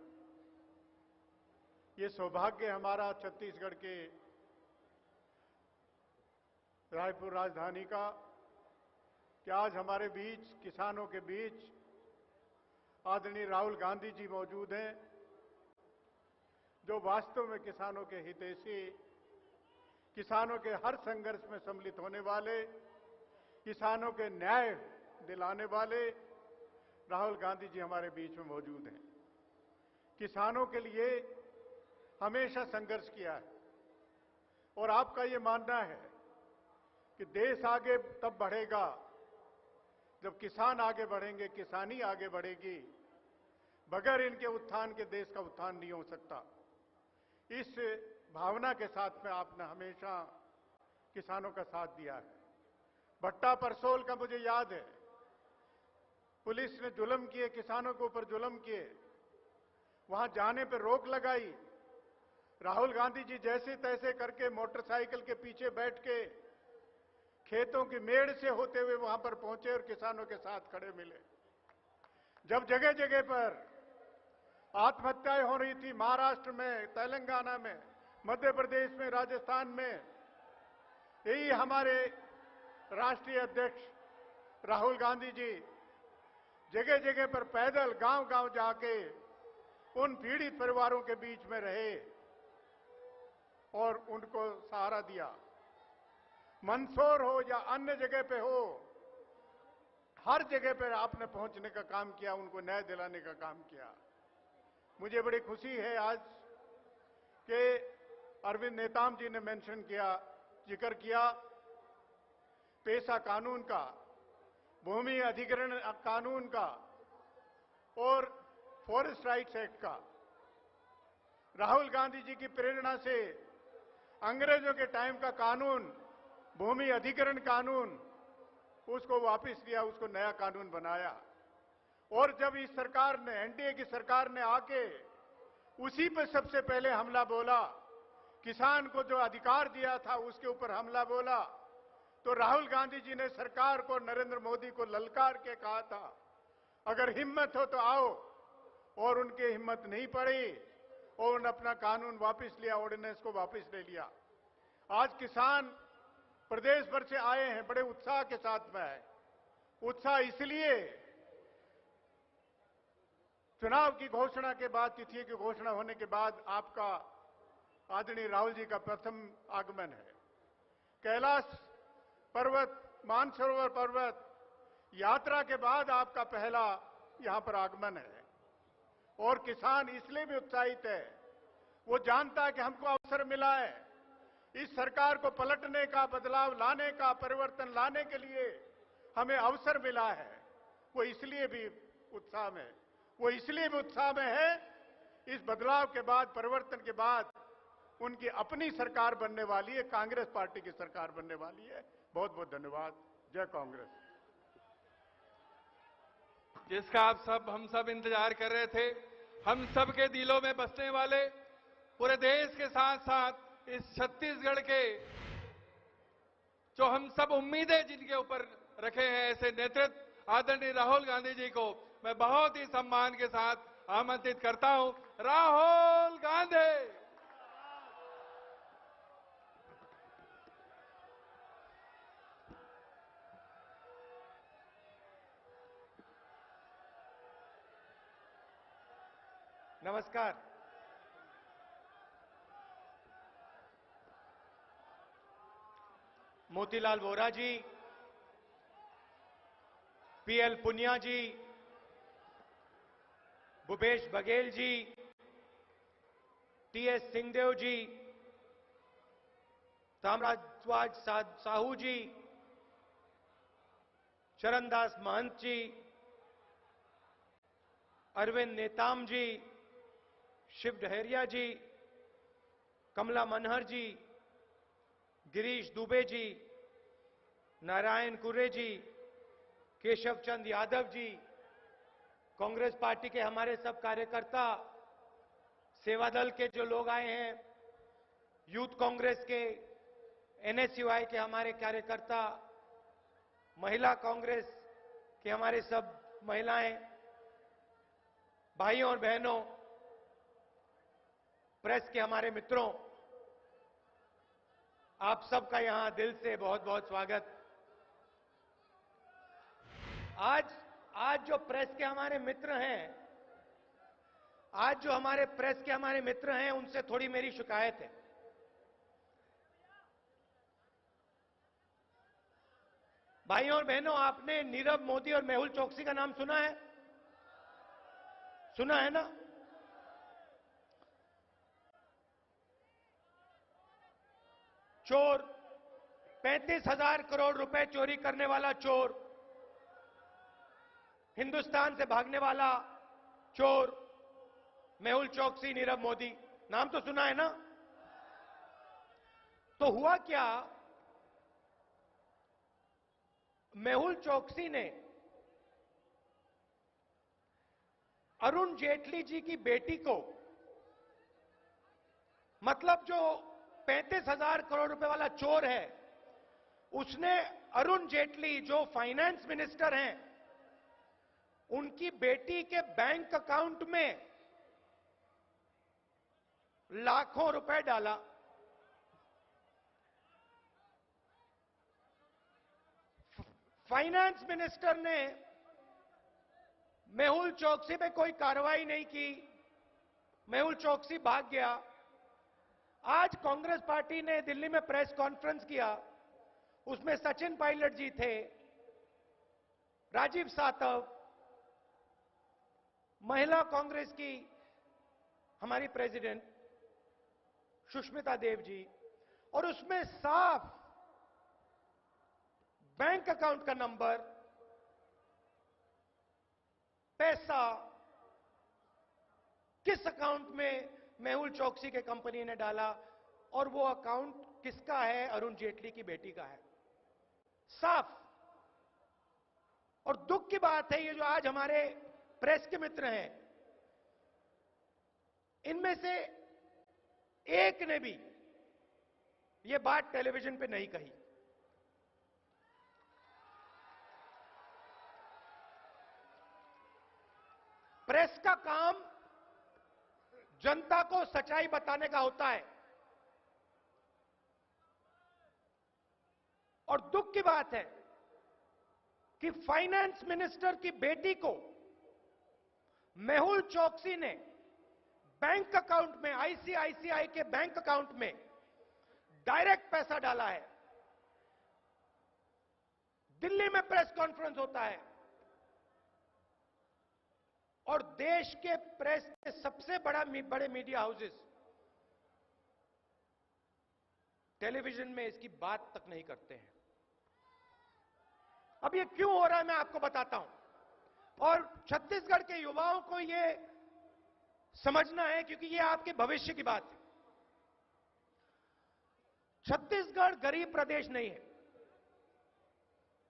ये सौभाग्य हमारा छत्तीसगढ़ के रायपुर राजधानी का कि आज हमारे बीच, किसानों के बीच आदरणीय राहुल गांधी जी मौजूद हैं, जो वास्तव में किसानों के हितैषी, किसानों के हर संघर्ष में सम्मिलित होने वाले, किसानों के न्याय दिलाने वाले राहुल गांधी जी हमारे बीच में मौजूद हैं। किसानों के लिए हमेशा संघर्ष किया है और आपका ये मानना है कि देश आगे तब बढ़ेगा जब किसान आगे बढ़ेंगे, किसानी आगे बढ़ेगी। बगैर इनके उत्थान के देश का उत्थान नहीं हो सकता। इस भावना के साथ में आपने हमेशा किसानों का साथ दिया है। भट्टा परसोल का मुझे याद है, पुलिस ने जुल्म किए, किसानों के ऊपर जुल्म किए, वहां जाने पर रोक लगाई। राहुल गांधी जी जैसे तैसे करके मोटरसाइकिल के पीछे बैठ के खेतों की मेड़ से होते हुए वहां पर पहुंचे और किसानों के साथ खड़े मिले। जब जगह जगह पर आत्महत्याएं हो रही थी, महाराष्ट्र में, तेलंगाना में, मध्य प्रदेश में, राजस्थान में, यही हमारे राष्ट्रीय अध्यक्ष राहुल गांधी जी जगह जगह पर पैदल गांव-गांव जाके उन पीड़ित परिवारों के बीच में रहे और उनको सहारा दिया। मंदसौर हो या अन्य जगह पे हो, हर जगह पर आपने पहुंचने का काम किया, उनको न्याय दिलाने का काम किया। मुझे बड़ी खुशी है आज कि अरविंद नेताम जी ने मेंशन किया, जिक्र किया पेशा कानून का, भूमि अधिग्रहण कानून का और फॉरेस्ट राइट्स एक्ट का। राहुल गांधी जी की प्रेरणा से अंग्रेजों के टाइम का कानून, भूमि अधिग्रहण कानून, उसको वापस लिया, उसको नया कानून बनाया। और जब इस सरकार ने, एनडीए की सरकार ने आके उसी पर सबसे पहले हमला बोला, किसान को जो अधिकार दिया था उसके ऊपर हमला बोला, तो राहुल गांधी जी ने सरकार को, नरेंद्र मोदी को ललकार के कहा था, अगर हिम्मत हो तो आओ। और उनकी हिम्मत नहीं पड़ी और उन्होंने अपना कानून वापस लिया, ऑर्डिनेंस को वापस ले लिया। आज किसान प्रदेश भर से आए हैं, बड़े उत्साह के साथ में है। उत्साह इसलिए, चुनाव की घोषणा के बाद, तिथि की घोषणा होने के बाद आपका आदरणीय राहुल जी का प्रथम आगमन है। कैलाश पर्वत, मानसरोवर पर्वत यात्रा के बाद आपका पहला यहां पर आगमन है। और किसान इसलिए भी उत्साहित है, वो जानता है कि हमको अवसर मिला है इस सरकार को पलटने का, बदलाव लाने का, परिवर्तन लाने के लिए हमें अवसर मिला है। वो इसलिए भी उत्साह में, वो इसलिए भी उत्साह में है, इस बदलाव के बाद, परिवर्तन के बाद उनकी अपनी सरकार बनने वाली है, कांग्रेस पार्टी की सरकार बनने वाली है। बहुत बहुत धन्यवाद। जय कांग्रेस। जिसका हम सब इंतजार कर रहे थे, हम सब के दिलों में बसने वाले, पूरे देश के साथ साथ इस छत्तीसगढ़ के जो हम सब उम्मीदें जिनके ऊपर रखे हैं, ऐसे नेतृत्व आदरणीय राहुल गांधी जी को मैं बहुत ही सम्मान के साथ आमंत्रित करता हूं। राहुल गांधी। नमस्कार। मोतीलाल वोरा जी, पीएल पुनिया जी, भूपेश बघेल जी, टीएस सिंहदेव जी, ताम्राध्वज साहू जी, चरणदास महंत जी, अरविंद नेताम जी, शिव डहरिया जी, कमला मनहर जी, गिरीश दुबे जी, नारायण कुरे जी, केशव चंद यादव जी, कांग्रेस पार्टी के हमारे सब कार्यकर्ता, सेवा दल के जो लोग आए हैं, यूथ कांग्रेस के, एनएसयूआई के हमारे कार्यकर्ता, महिला कांग्रेस के हमारे सब महिलाएं, भाइयों और बहनों, प्रेस के हमारे मित्रों, आप सबका यहां दिल से बहुत बहुत स्वागत। आज जो प्रेस के हमारे मित्र हैं, आज जो हमारे प्रेस के हमारे मित्र हैं, उनसे थोड़ी मेरी शिकायत है। भाइयों और बहनों, आपने नीरव मोदी और मेहुल चोकसी का नाम सुना है? सुना है ना? चोर, 35,000 करोड़ रुपए चोरी करने वाला चोर, हिंदुस्तान से भागने वाला चोर, मेहुल चोकसी, नीरव मोदी, नाम तो सुना है ना? तो हुआ क्या, मेहुल चोकसी ने अरुण जेटली जी की बेटी को, मतलब जो 35,000 करोड़ रुपए वाला चोर है, उसने अरुण जेटली जो फाइनेंस मिनिस्टर हैं, उनकी बेटी के बैंक अकाउंट में लाखों रुपए डाला। फाइनेंस मिनिस्टर ने मेहुल चोकसी पे कोई कार्रवाई नहीं की, मेहुल चोकसी भाग गया। आज कांग्रेस पार्टी ने दिल्ली में प्रेस कॉन्फ्रेंस किया, उसमें सचिन पायलट जी थे, राजीव सातव, महिला कांग्रेस की हमारी प्रेसिडेंट सुष्मिता देव जी, और उसमें साफ बैंक अकाउंट का नंबर, पैसा किस अकाउंट में मेहुल चोकसी के कंपनी ने डाला, और वो अकाउंट किसका है? अरुण जेटली की बेटी का है, साफ। और दुख की बात है, ये जो आज हमारे प्रेस के मित्र हैं, इनमें से एक ने भी ये बात टेलीविजन पे नहीं कही। प्रेस का काम जनता को सच्चाई बताने का होता है, और दुख की बात है कि फाइनेंस मिनिस्टर की बेटी को मेहुल चोकसी ने बैंक अकाउंट में, आईसीआईसीआई के बैंक अकाउंट में डायरेक्ट पैसा डाला है। दिल्ली में प्रेस कॉन्फ्रेंस होता है और देश के प्रेस के सबसे बड़े मीडिया हाउसेस टेलीविजन में इसकी बात तक नहीं करते हैं। अब ये क्यों हो रहा है मैं आपको बताता हूं, और छत्तीसगढ़ के युवाओं को ये समझना है, क्योंकि ये आपके भविष्य की बात है। छत्तीसगढ़ गरीब प्रदेश नहीं है,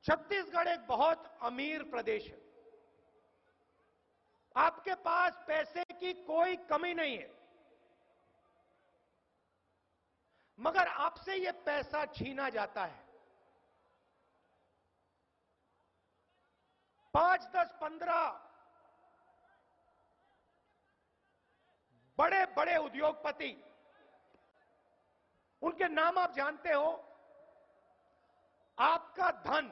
छत्तीसगढ़ एक बहुत अमीर प्रदेश है। आपके पास पैसे की कोई कमी नहीं है, मगर आपसे यह पैसा छीना जाता है। 5, 10, 15 बड़े बड़े उद्योगपति, उनके नाम आप जानते हो, आपका धन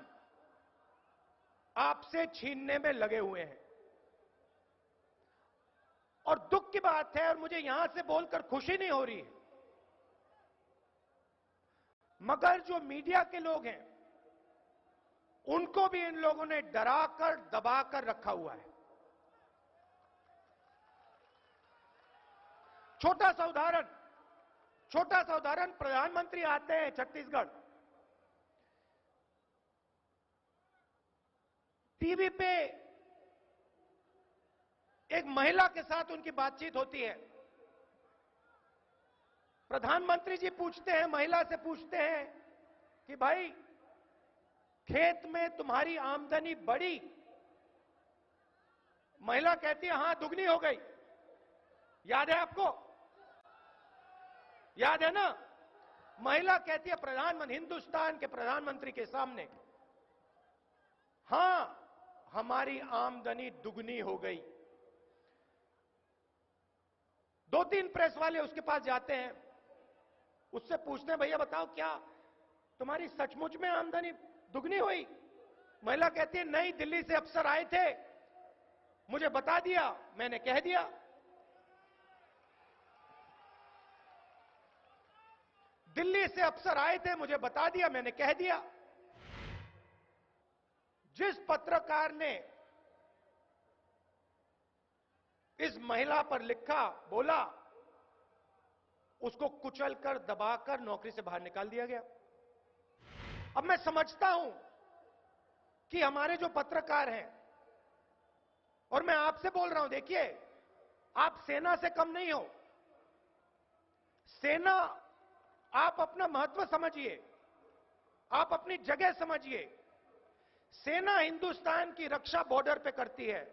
आपसे छीनने में लगे हुए हैं। और दुख की बात है, और मुझे यहां से बोलकर खुशी नहीं हो रही है, मगर जो मीडिया के लोग हैं उनको भी इन लोगों ने डराकर दबाकर रखा हुआ है। छोटा सा उदाहरण, प्रधानमंत्री आते हैं छत्तीसगढ़, टीवी पे एक महिला के साथ उनकी बातचीत होती है। प्रधानमंत्री जी पूछते हैं, महिला से पूछते हैं कि भाई खेत में तुम्हारी आमदनी बढ़ी? महिला कहती है हां, दुगनी हो गई। याद है आपको? याद है ना? महिला कहती है प्रधानमंत्री, हिंदुस्तान के प्रधानमंत्री के सामने, हां हमारी आमदनी दुगनी हो गई। 2-3 प्रेस वाले उसके पास जाते हैं, उससे पूछते हैं भैया बताओ क्या तुम्हारी सचमुच में आमदनी दुगनी हुई? महिला कहती है नहीं, दिल्ली से अफसर आए थे, मुझे बता दिया, मैंने कह दिया। दिल्ली से अफसर आए थे, मुझे बता दिया, मैंने कह दिया। जिस पत्रकार ने इस महिला पर लिखा, बोला, उसको कुचलकर, दबाकर नौकरी से बाहर निकाल दिया गया। अब मैं समझता हूं कि हमारे जो पत्रकार हैं, और मैं आपसे बोल रहा हूं, देखिए आप सेना से कम नहीं हो। सेना, आप अपना महत्व समझिए, आप अपनी जगह समझिए। सेना हिंदुस्तान की रक्षा बॉर्डर पे करती है।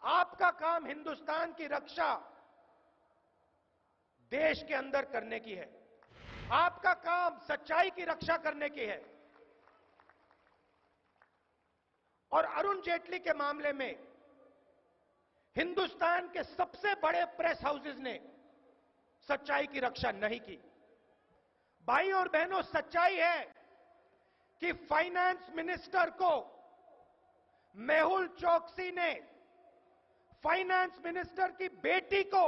आपका काम हिंदुस्तान की रक्षा देश के अंदर करने की है। आपका काम सच्चाई की रक्षा करने की है। और अरुण जेटली के मामले में हिंदुस्तान के सबसे बड़े प्रेस हाउसेस ने सच्चाई की रक्षा नहीं की। भाई और बहनों, सच्चाई है कि फाइनेंस मिनिस्टर को मेहुल चोकसी ने, फाइनेंस मिनिस्टर की बेटी को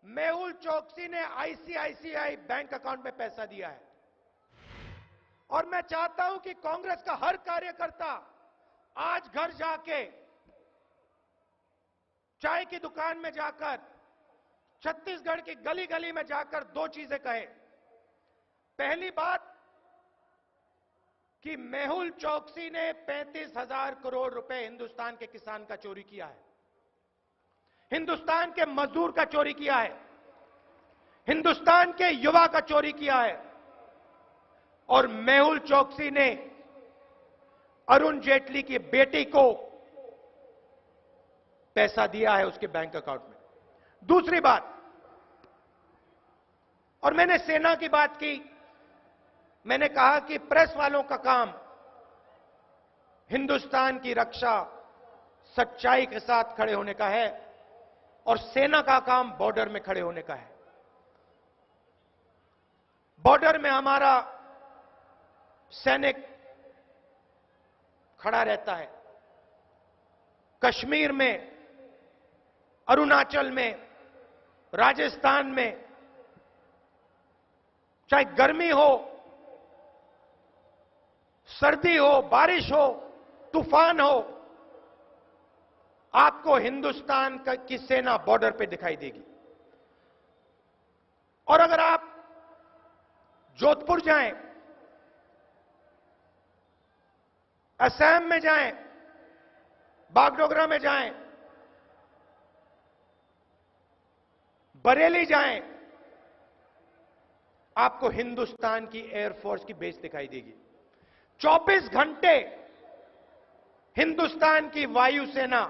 मेहुल चोकसी ने आईसीआईसीआई बैंक अकाउंट में पैसा दिया है। और मैं चाहता हूं कि कांग्रेस का हर कार्यकर्ता आज घर जाके, चाय की दुकान में जाकर, छत्तीसगढ़ की गली गली में जाकर 2 चीजें कहे। पहली बात कि मेहुल चोकसी ने 35,000 करोड़ रुपए हिंदुस्तान के किसान का चोरी किया है, हिंदुस्तान के मजदूर का चोरी किया है, हिंदुस्तान के युवा का चोरी किया है। और मेहुल चोकसी ने अरुण जेटली की बेटी को पैसा दिया है उसके बैंक अकाउंट में। दूसरी बात, और मैंने सेना की बात की, मैंने कहा कि प्रेस वालों का काम हिंदुस्तान की रक्षा सच्चाई के साथ खड़े होने का है, और सेना का काम बॉर्डर में खड़े होने का है। बॉर्डर में हमारा सैनिक खड़ा रहता है। कश्मीर में, अरुणाचल में, राजस्थान में, चाहे गर्मी हो, सर्दी हो, बारिश हो, तूफान हो, आपको हिंदुस्तान की सेना बॉर्डर पे दिखाई देगी। और अगर आप जोधपुर जाएं, असम में जाएं, बागडोगरा में जाएं, बरेली जाएं, आपको हिंदुस्तान की एयरफोर्स की बेस दिखाई देगी। 24 घंटे हिंदुस्तान की वायुसेना,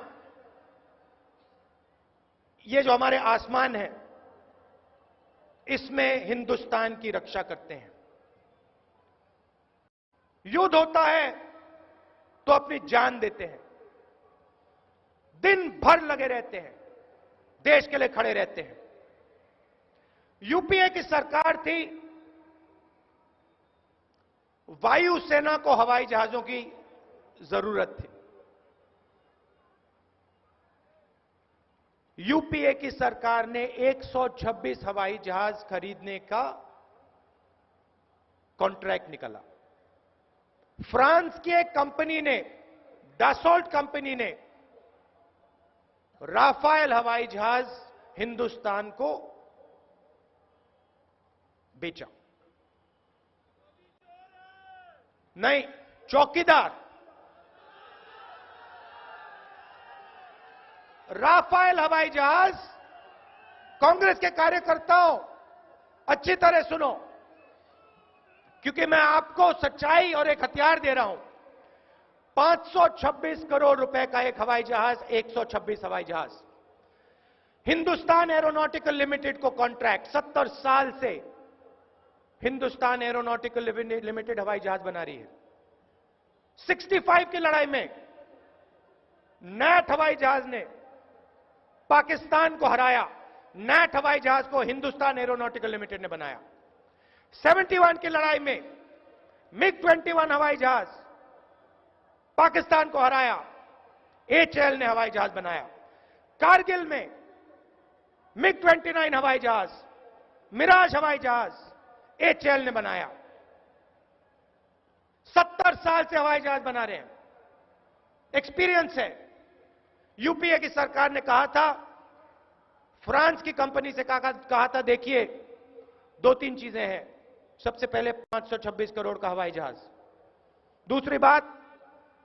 ये जो हमारे आसमान है, इसमें हिंदुस्तान की रक्षा करते हैं। युद्ध होता है तो अपनी जान देते हैं, दिन भर लगे रहते हैं, देश के लिए खड़े रहते हैं। यूपीए की सरकार थी, वायुसेना को हवाई जहाजों की जरूरत थी। यूपीए की सरकार ने 126 हवाई जहाज खरीदने का कॉन्ट्रैक्ट निकाला। फ्रांस की एक कंपनी ने, डसॉल्ट कंपनी ने, राफेल हवाई जहाज हिंदुस्तान को बेचा। नहीं, चौकीदार। राफेल हवाई जहाज, कांग्रेस के कार्यकर्ताओं अच्छी तरह सुनो, क्योंकि मैं आपको सच्चाई और एक हथियार दे रहा हूं। 526 करोड़ रुपए का एक हवाई जहाज, 126 हवाई जहाज। हिंदुस्तान एरोनॉटिकल लिमिटेड को कॉन्ट्रैक्ट, 70 साल से हिंदुस्तान एरोनॉटिकल लिमिटेड हवाई जहाज बना रही है। 65 की लड़ाई में नैट हवाई जहाज ने पाकिस्तान को हराया। नैट हवाई जहाज को हिंदुस्तान एरोनॉटिकल लिमिटेड ने बनाया। 71 की लड़ाई में मिग 21 हवाई जहाज पाकिस्तान को हराया, एचएएल ने हवाई जहाज बनाया। कारगिल में मिग 29 हवाई जहाज, मिराज हवाई जहाज एचएएल ने बनाया। 70 साल से हवाई जहाज बना रहे हैं, एक्सपीरियंस है। यूपीए की सरकार ने कहा था, फ्रांस की कंपनी से कहा था, देखिए 2-3 चीजें हैं। सबसे पहले 526 करोड़ का हवाई जहाज। दूसरी बात,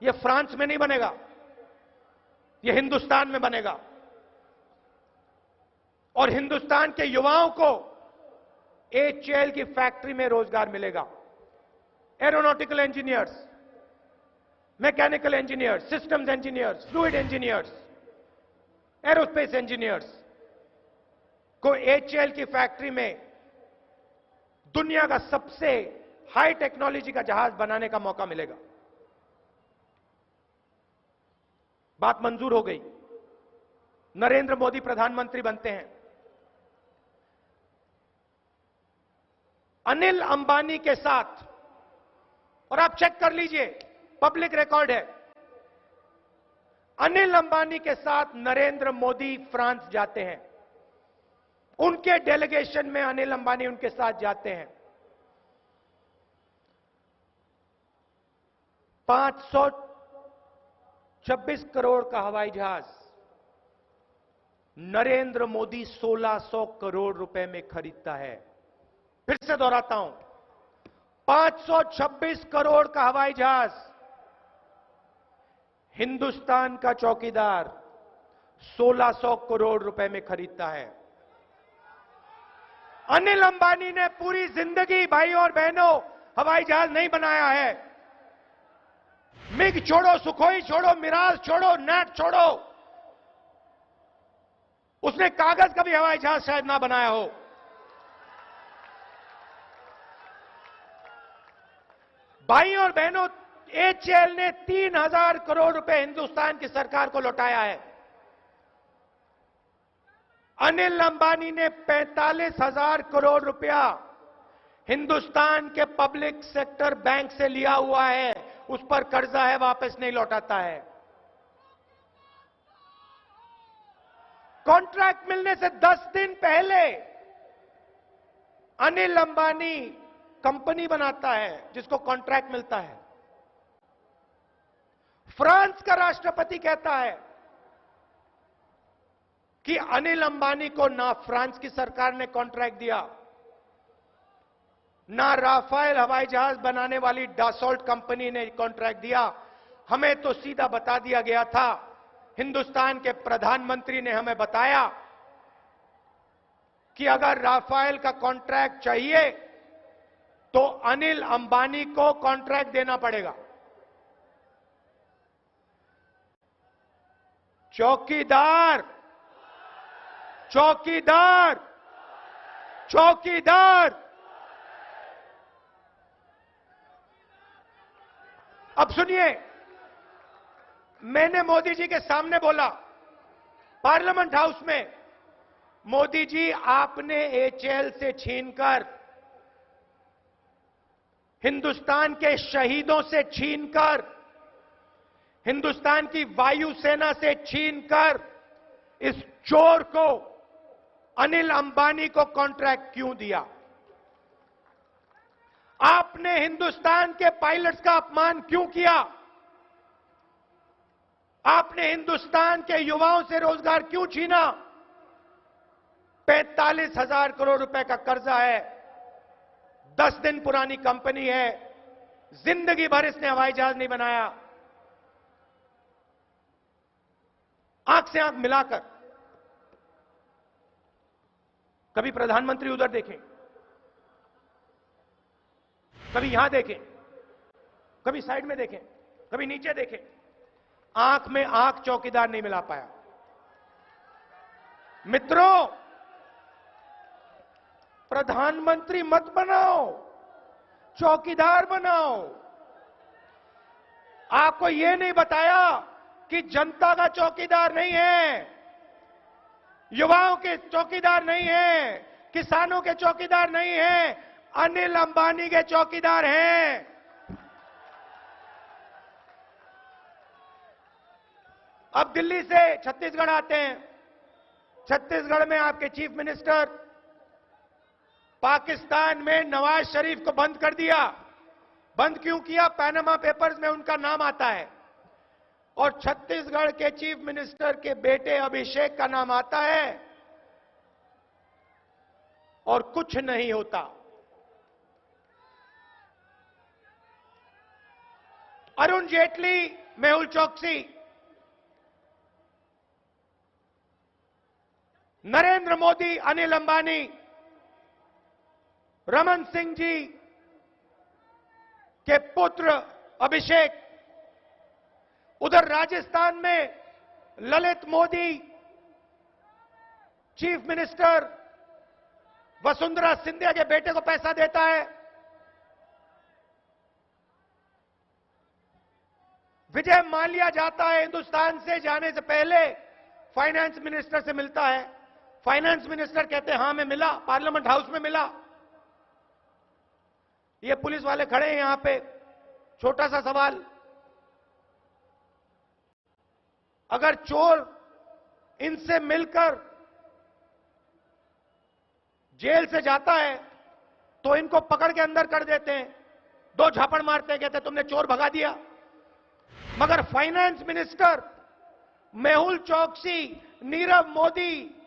यह फ्रांस में नहीं बनेगा, यह हिंदुस्तान में बनेगा और हिंदुस्तान के युवाओं को एचएएल की फैक्ट्री में रोजगार मिलेगा। Aeronautical engineers, mechanical engineers, systems engineers, fluid engineers, aerospace engineers को एचएएल की फैक्ट्री में दुनिया का सबसे हाई टेक्नोलॉजी का जहाज बनाने का मौका मिलेगा। बात मंजूर हो गई, नरेंद्र मोदी प्रधानमंत्री बनते हैं। अनिल अंबानी के साथ, और आप चेक कर लीजिए, पब्लिक रिकॉर्ड है, अनिल अंबानी के साथ नरेंद्र मोदी फ्रांस जाते हैं। उनके डेलीगेशन में अनिल अंबानी उनके साथ जाते हैं। 526 करोड़ का हवाई जहाज नरेंद्र मोदी 1600 करोड़ रुपए में खरीदता है। फिर से दोहराता हूं, 526 करोड़ का हवाई जहाज हिंदुस्तान का चौकीदार 1600 करोड़ रुपए में खरीदता है। अनिल अंबानी ने पूरी जिंदगी, भाई और बहनों, हवाई जहाज नहीं बनाया है। मिग छोड़ो, सुखोई छोड़ो, मिराज छोड़ो, नैट छोड़ो, उसने कागज का भी हवाई जहाज शायद ना बनाया हो। भाई और बहनों, एचएएल ने 3000 करोड़ रुपए हिंदुस्तान की सरकार को लौटाया है। अनिल अंबानी ने 45,000 करोड़ रुपया हिंदुस्तान के पब्लिक सेक्टर बैंक से लिया हुआ है, उस पर कर्जा है, वापस नहीं लौटाता है। कॉन्ट्रैक्ट मिलने से 10 दिन पहले अनिल अंबानी कंपनी बनाता है जिसको कॉन्ट्रैक्ट मिलता है। फ्रांस का राष्ट्रपति कहता है कि अनिल अंबानी को ना फ्रांस की सरकार ने कॉन्ट्रैक्ट दिया, ना राफेल हवाई जहाज बनाने वाली डसॉल्ट कंपनी ने कॉन्ट्रैक्ट दिया। हमें तो सीधा बता दिया गया था, हिंदुस्तान के प्रधानमंत्री ने हमें बताया कि अगर राफेल का कॉन्ट्रैक्ट चाहिए तो अनिल अंबानी को कॉन्ट्रैक्ट देना पड़ेगा। चौकीदार, चौकीदार, चौकीदार। अब सुनिए, मैंने मोदी जी के सामने बोला पार्लियामेंट हाउस में, मोदी जी आपने एचएएल से छीनकर, हिंदुस्तान के शहीदों से छीनकर, हिंदुस्तान की वायुसेना से छीनकर इस चोर को, अनिल अंबानी को कॉन्ट्रैक्ट क्यों दिया? आपने हिंदुस्तान के पायलट्स का अपमान क्यों किया? आपने हिंदुस्तान के युवाओं से रोजगार क्यों छीना? 45,000 करोड़ रुपए का कर्जा है, 10 दिन पुरानी कंपनी है, जिंदगी भर इसने हवाई जहाज नहीं बनाया। आंख से आंख मिलाकर कभी प्रधानमंत्री उधर देखें, कभी यहां देखें, कभी साइड में देखें, कभी नीचे देखें, आंख में आंख चौकीदार नहीं मिला पाया। मित्रों, प्रधानमंत्री मत बनाओ, चौकीदार बनाओ। आपको यह नहीं बताया कि जनता का चौकीदार नहीं है, युवाओं के चौकीदार नहीं है, किसानों के चौकीदार नहीं है, अनिल अंबानी के चौकीदार हैं। अब दिल्ली से छत्तीसगढ़ आते हैं। छत्तीसगढ़ में आपके चीफ मिनिस्टर पाकिस्तान में नवाज शरीफ को बंद कर दिया। बंद क्यों किया? पैनामा पेपर्स में उनका नाम आता है, और छत्तीसगढ़ के चीफ मिनिस्टर के बेटे अभिषेक का नाम आता है, और कुछ नहीं होता। अरुण जेटली, मेहुल चोकसी, नरेंद्र मोदी, अनिल अंबानी, रमन सिंह जी के पुत्र अभिषेक, उधर राजस्थान में ललित मोदी, चीफ मिनिस्टर वसुंधरा सिंधिया के बेटे को पैसा देता है। विजय माल्या जाता है, हिंदुस्तान से जाने से पहले फाइनेंस मिनिस्टर से मिलता है। फाइनेंस मिनिस्टर कहते हैं हां मैं मिला, पार्लियामेंट हाउस में मिला। ये पुलिस वाले खड़े हैं यहां पे। छोटा सा सवाल, अगर चोर इनसे मिलकर जेल से जाता है तो इनको पकड़ के अंदर कर देते हैं, 2 झापड़ मारते हैं, कहते हैं तुमने चोर भगा दिया। मगर फाइनेंस मिनिस्टर मेहुल चोकसी, नीरव मोदी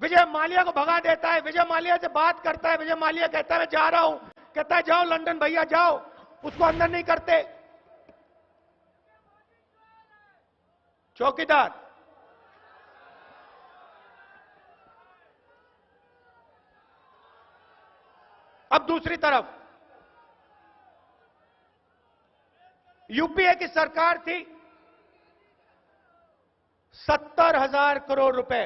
विजय माल्या को भगा देता है। विजय माल्या से बात करता है, विजय माल्या कहता है मैं जा रहा हूं, कहता है जाओ लंदन भैया जाओ, उसको अंदर नहीं करते। चौकीदार। अब दूसरी तरफ यूपीए की सरकार थी, 70,000 करोड़ रुपए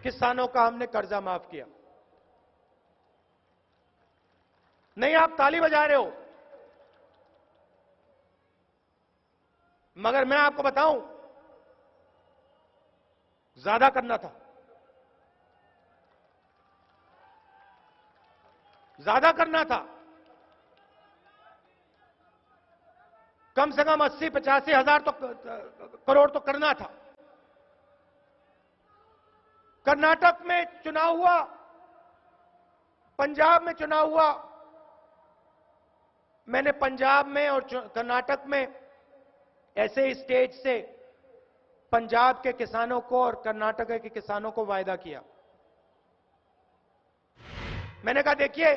किसानों का हमने कर्जा माफ किया। नहीं, आप ताली बजा रहे हो, मगर मैं आपको बताऊं ज्यादा करना था, ज्यादा करना था। कम से कम 80-85 हजार तो करोड़ तो करना था। कर्नाटक में चुनाव हुआ, पंजाब में चुनाव हुआ। मैंने पंजाब में और कर्नाटक में ऐसे ही स्टेज से पंजाब के किसानों को और कर्नाटक के किसानों को वायदा किया। मैंने कहा देखिए,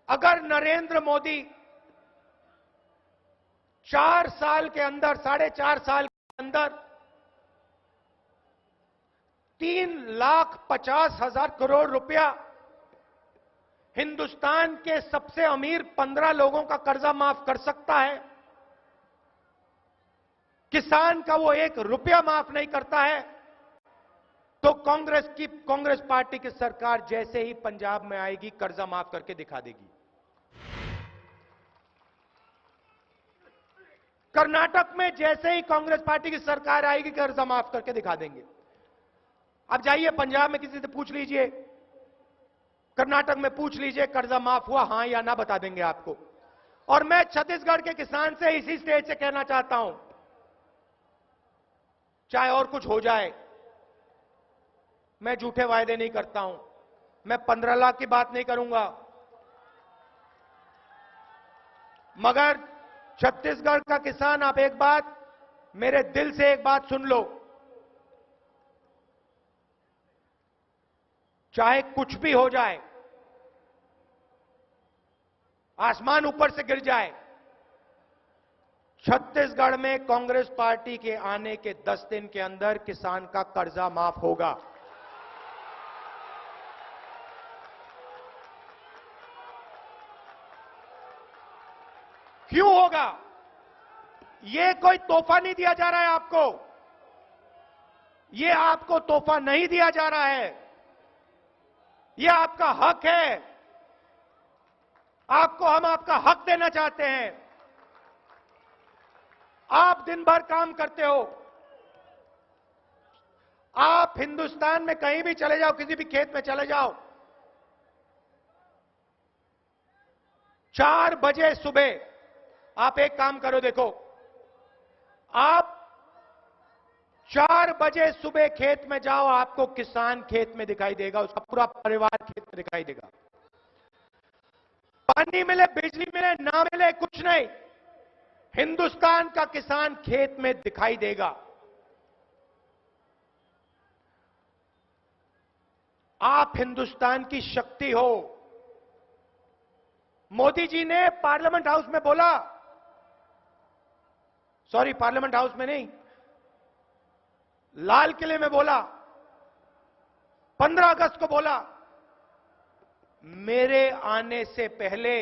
अगर नरेंद्र मोदी 4 साल के अंदर, 4.5 साल के अंदर 3,50,000 करोड़ रुपया हिंदुस्तान के सबसे अमीर 15 लोगों का कर्जा माफ कर सकता है, किसान का वो 1 रुपया माफ नहीं करता है, तो कांग्रेस पार्टी की सरकार जैसे ही पंजाब में आएगी कर्जा माफ करके दिखा देगी। कर्नाटक में जैसे ही कांग्रेस पार्टी की सरकार आएगी कर्जा माफ करके दिखा देंगे। अब जाइए पंजाब में किसी से पूछ लीजिए, कर्नाटक में पूछ लीजिए कर्जा माफ हुआ हां या ना, बता देंगे आपको। और मैं छत्तीसगढ़ के किसान से इसी स्टेज से कहना चाहता हूं, चाहे और कुछ हो जाए, मैं झूठे वायदे नहीं करता हूं। मैं 15 लाख की बात नहीं करूंगा, मगर छत्तीसगढ़ का किसान, आप एक बात मेरे दिल से एक बात सुन लो, चाहे कुछ भी हो जाए, आसमान ऊपर से गिर जाए, छत्तीसगढ़ में कांग्रेस पार्टी के आने के 10 दिन के अंदर किसान का कर्जा माफ होगा। क्यों होगा? यह कोई तोहफा नहीं दिया जा रहा है आपको, यह आपको तोहफा नहीं दिया जा रहा है, यह आपका हक है। आपको हम आपका हक देना चाहते हैं। आप दिन भर काम करते हो, आप हिंदुस्तान में कहीं भी चले जाओ, किसी भी खेत में चले जाओ, 4 बजे सुबह आप एक काम करो, देखो, आप 4 बजे सुबह खेत में जाओ, आपको किसान खेत में दिखाई देगा, उसका पूरा परिवार खेत में दिखाई देगा। पानी मिले, बिजली मिले, ना मिले, कुछ नहीं, हिंदुस्तान का किसान खेत में दिखाई देगा। आप हिंदुस्तान की शक्ति हो। मोदी जी ने पार्लियामेंट हाउस में बोला, सॉरी पार्लियामेंट हाउस में नहीं, लाल किले में बोला, 15 अगस्त को बोला, मेरे आने से पहले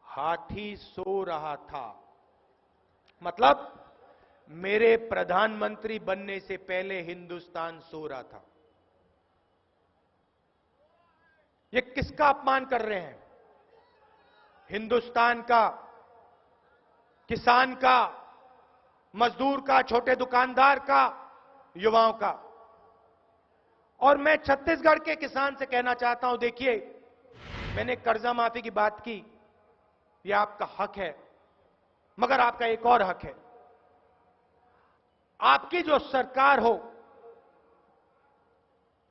हाथी सो रहा था। मतलब मेरे प्रधानमंत्री बनने से पहले हिंदुस्तान सो रहा था। ये किसका अपमान कर रहे हैं? हिंदुस्तान का, किसान का, मजदूर का, छोटे दुकानदार का, युवाओं का। और मैं छत्तीसगढ़ के किसान से कहना चाहता हूं, देखिए, मैंने कर्जा माफी की बात की, यह आपका हक है, मगर आपका एक और हक है, आपकी जो सरकार हो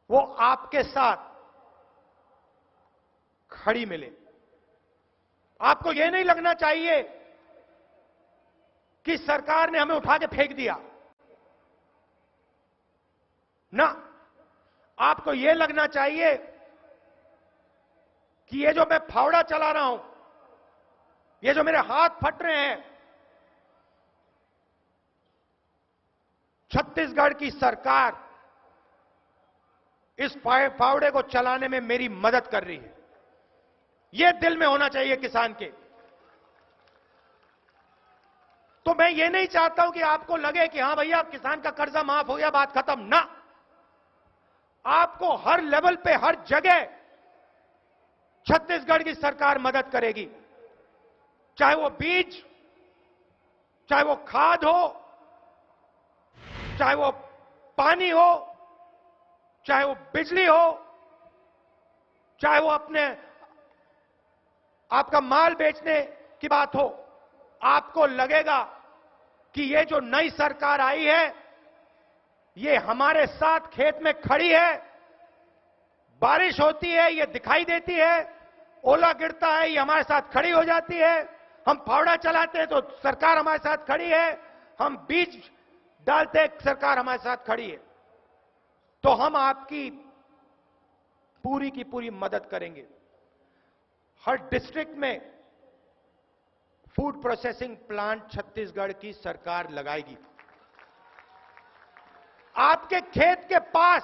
वो आपके साथ खड़ी मिले। आपको यह नहीं लगना चाहिए कि सरकार ने हमें उठा के फेंक दिया ना, आपको यह लगना चाहिए कि ये जो मैं फावड़ा चला रहा हूं, ये जो मेरे हाथ फट रहे हैं, छत्तीसगढ़ की सरकार इस फावड़े को चलाने में मेरी मदद कर रही है। यह दिल में होना चाहिए किसान के। तो मैं ये नहीं चाहता हूं कि आपको लगे कि हां भैया किसान का कर्जा माफ हो गया, बात खत्म ना। आपको हर लेवल पे, हर जगह छत्तीसगढ़ की सरकार मदद करेगी, चाहे वो बीज, चाहे वो खाद हो, चाहे वो पानी हो, चाहे वो बिजली हो, चाहे वो अपने आपका माल बेचने की बात हो। आपको लगेगा कि ये जो नई सरकार आई है, ये हमारे साथ खेत में खड़ी है, बारिश होती है ये दिखाई देती है, ओला गिरता है ये हमारे साथ खड़ी हो जाती है, हम फावड़ा चलाते हैं तो सरकार हमारे साथ खड़ी है, हम बीज डालते हैं सरकार हमारे साथ खड़ी है। तो हम आपकी पूरी की पूरी मदद करेंगे। हर डिस्ट्रिक्ट में फूड प्रोसेसिंग प्लांट छत्तीसगढ़ की सरकार लगाएगी। आपके खेत के पास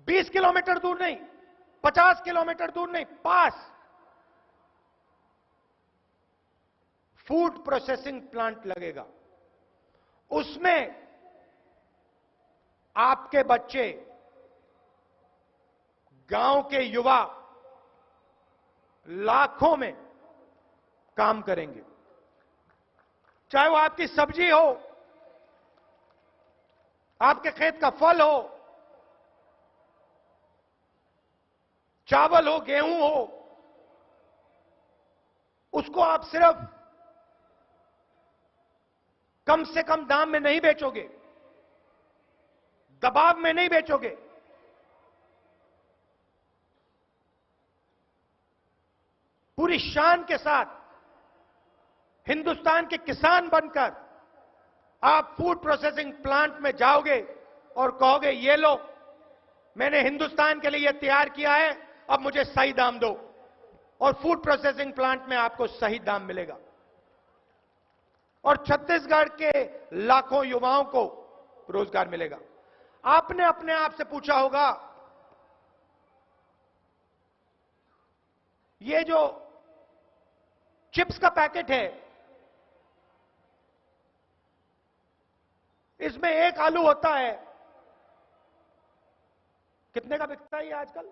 20 किलोमीटर दूर नहीं, 50 किलोमीटर दूर नहीं, पास फूड प्रोसेसिंग प्लांट लगेगा। उसमें आपके बच्चे, गांव के युवा लाखों में काम करेंगे। चाहे वो आपकी सब्जी हो, आपके खेत का फल हो, चावल हो, गेहूं हो, उसको आप सिर्फ कम से कम दाम में नहीं बेचोगे, दबाव में नहीं बेचोगे। पूरी शान के साथ हिंदुस्तान के किसान बनकर आप फूड प्रोसेसिंग प्लांट में जाओगे और कहोगे, ये लो, मैंने हिंदुस्तान के लिए तैयार किया है, अब मुझे सही दाम दो। और फूड प्रोसेसिंग प्लांट में आपको सही दाम मिलेगा। और छत्तीसगढ़ के लाखों युवाओं को रोजगार मिलेगा। आपने अपने आप से पूछा होगा, ये जो चिप्स का पैकेट है, इसमें एक आलू होता है, कितने का बिकता है ये आजकल?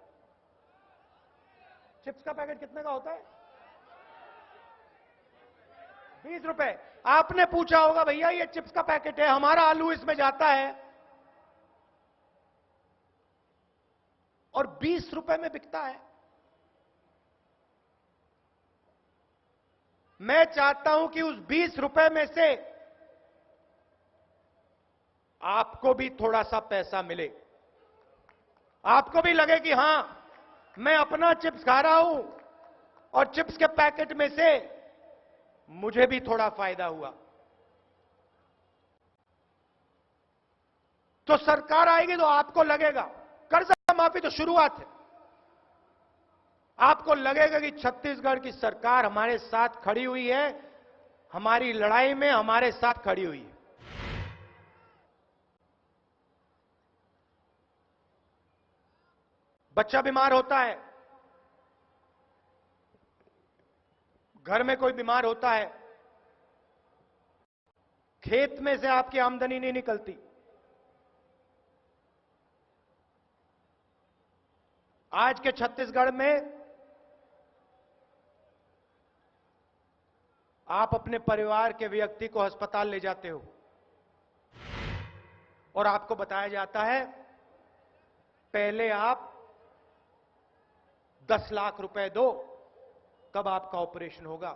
चिप्स का पैकेट कितने का होता है? 20 रुपए। आपने पूछा होगा, भैया ये चिप्स का पैकेट है, हमारा आलू इसमें जाता है और 20 रुपए में बिकता है। मैं चाहता हूं कि उस 20 रुपए में से आपको भी थोड़ा सा पैसा मिले, आपको भी लगे कि हां, मैं अपना चिप्स खा रहा हूं और चिप्स के पैकेट में से मुझे भी थोड़ा फायदा हुआ। तो सरकार आएगी तो आपको लगेगा, कर्जा माफी तो शुरुआत है, आपको लगेगा कि छत्तीसगढ़ की सरकार हमारे साथ खड़ी हुई है, हमारी लड़ाई में हमारे साथ खड़ी हुई है। बच्चा बीमार होता है, घर में कोई बीमार होता है, खेत में से आपकी आमदनी नहीं निकलती, आज के छत्तीसगढ़ में आप अपने परिवार के व्यक्ति को अस्पताल ले जाते हो और आपको बताया जाता है, पहले आप 10 लाख रुपए दो तब आपका ऑपरेशन होगा,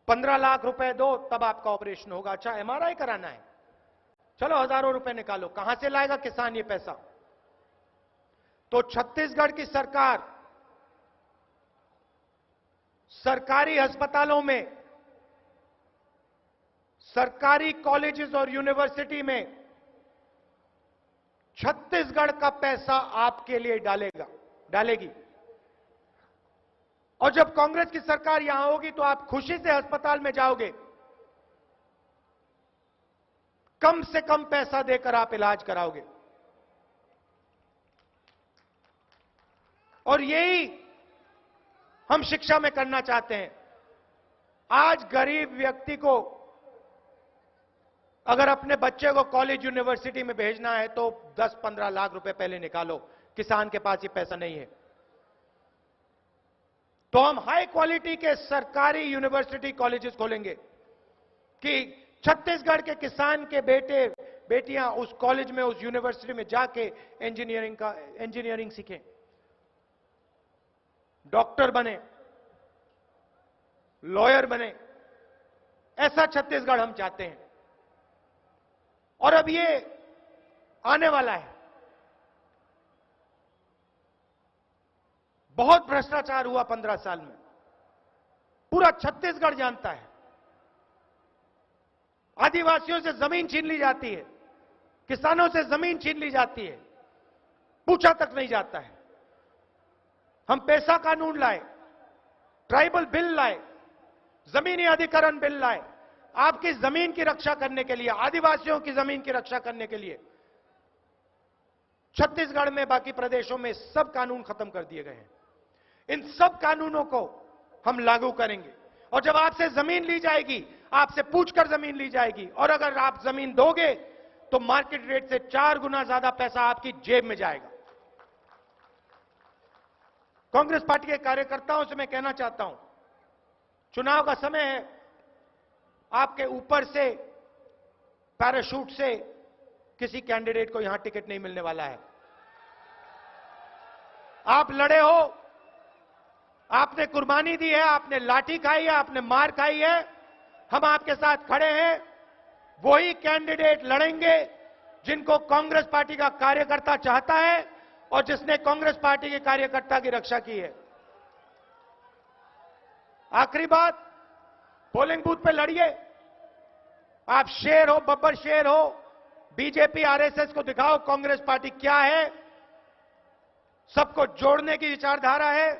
15 लाख रुपए दो तब आपका ऑपरेशन होगा। अच्छा, एमआरआई कराना है, चलो हजारों रुपए निकालो, कहां से लाएगा किसान ये पैसा? तो छत्तीसगढ़ की सरकार सरकारी अस्पतालों में, सरकारी कॉलेजेस और यूनिवर्सिटी में छत्तीसगढ़ का पैसा आपके लिए डालेगी। और जब कांग्रेस की सरकार यहां होगी तो आप खुशी से अस्पताल में जाओगे, कम से कम पैसा देकर आप इलाज कराओगे। और यही हम शिक्षा में करना चाहते हैं। आज गरीब व्यक्ति को अगर अपने बच्चे को कॉलेज यूनिवर्सिटी में भेजना है तो 10-15 लाख रुपए पहले निकालो, किसान के पास ये पैसा नहीं है। तो हम हाई क्वालिटी के सरकारी यूनिवर्सिटी कॉलेजेस खोलेंगे कि छत्तीसगढ़ के किसान के बेटे बेटियां उस कॉलेज में, उस यूनिवर्सिटी में जाके इंजीनियरिंग सीखें, डॉक्टर बने, लॉयर बने। ऐसा छत्तीसगढ़ हम चाहते हैं। और अब ये आने वाला है। बहुत भ्रष्टाचार हुआ 15 साल में, पूरा छत्तीसगढ़ जानता है। आदिवासियों से जमीन छीन ली जाती है, किसानों से जमीन छीन ली जाती है, पूछा तक नहीं जाता है। हम पैसा कानून लाए, ट्राइबल बिल लाए, जमीनी अधिकरण बिल लाए, आपकी जमीन की रक्षा करने के लिए, आदिवासियों की जमीन की रक्षा करने के लिए। छत्तीसगढ़ में, बाकी प्रदेशों में सब कानून खत्म कर दिए गए हैं। इन सब कानूनों को हम लागू करेंगे। और जब आपसे जमीन ली जाएगी, आपसे पूछकर जमीन ली जाएगी, और अगर आप जमीन दोगे तो मार्केट रेट से 4 गुना ज्यादा पैसा आपकी जेब में जाएगा। कांग्रेस पार्टी के कार्यकर्ताओं से मैं कहना चाहता हूं, चुनाव का समय है, आपके ऊपर से पैराशूट से किसी कैंडिडेट को यहां टिकट नहीं मिलने वाला है। आप लड़े हो, आपने कुर्बानी दी है, आपने लाठी खाई है, आपने मार खाई है, हम आपके साथ खड़े हैं। वही कैंडिडेट लड़ेंगे जिनको कांग्रेस पार्टी का कार्यकर्ता चाहता है और जिसने कांग्रेस पार्टी के कार्यकर्ता की रक्षा की है। आखिरी बात, पोलिंग बूथ पे लड़िए। आप शेर हो, बब्बर शेर हो, बीजेपी आरएसएस को दिखाओ कांग्रेस पार्टी क्या है। सबको जोड़ने की विचारधारा है,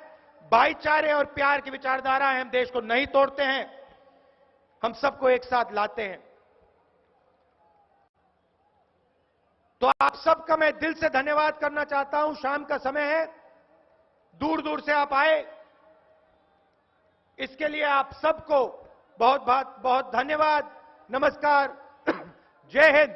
भाईचारे और प्यार की विचारधारा है। हम देश को नहीं तोड़ते हैं, हम सबको एक साथ लाते हैं। तो आप सबका मैं दिल से धन्यवाद करना चाहता हूं। शाम का समय है, दूर दूर से आप आए, इसके लिए आप सबको बहुत बहुत बहुत धन्यवाद। नमस्कार, जय हिंद।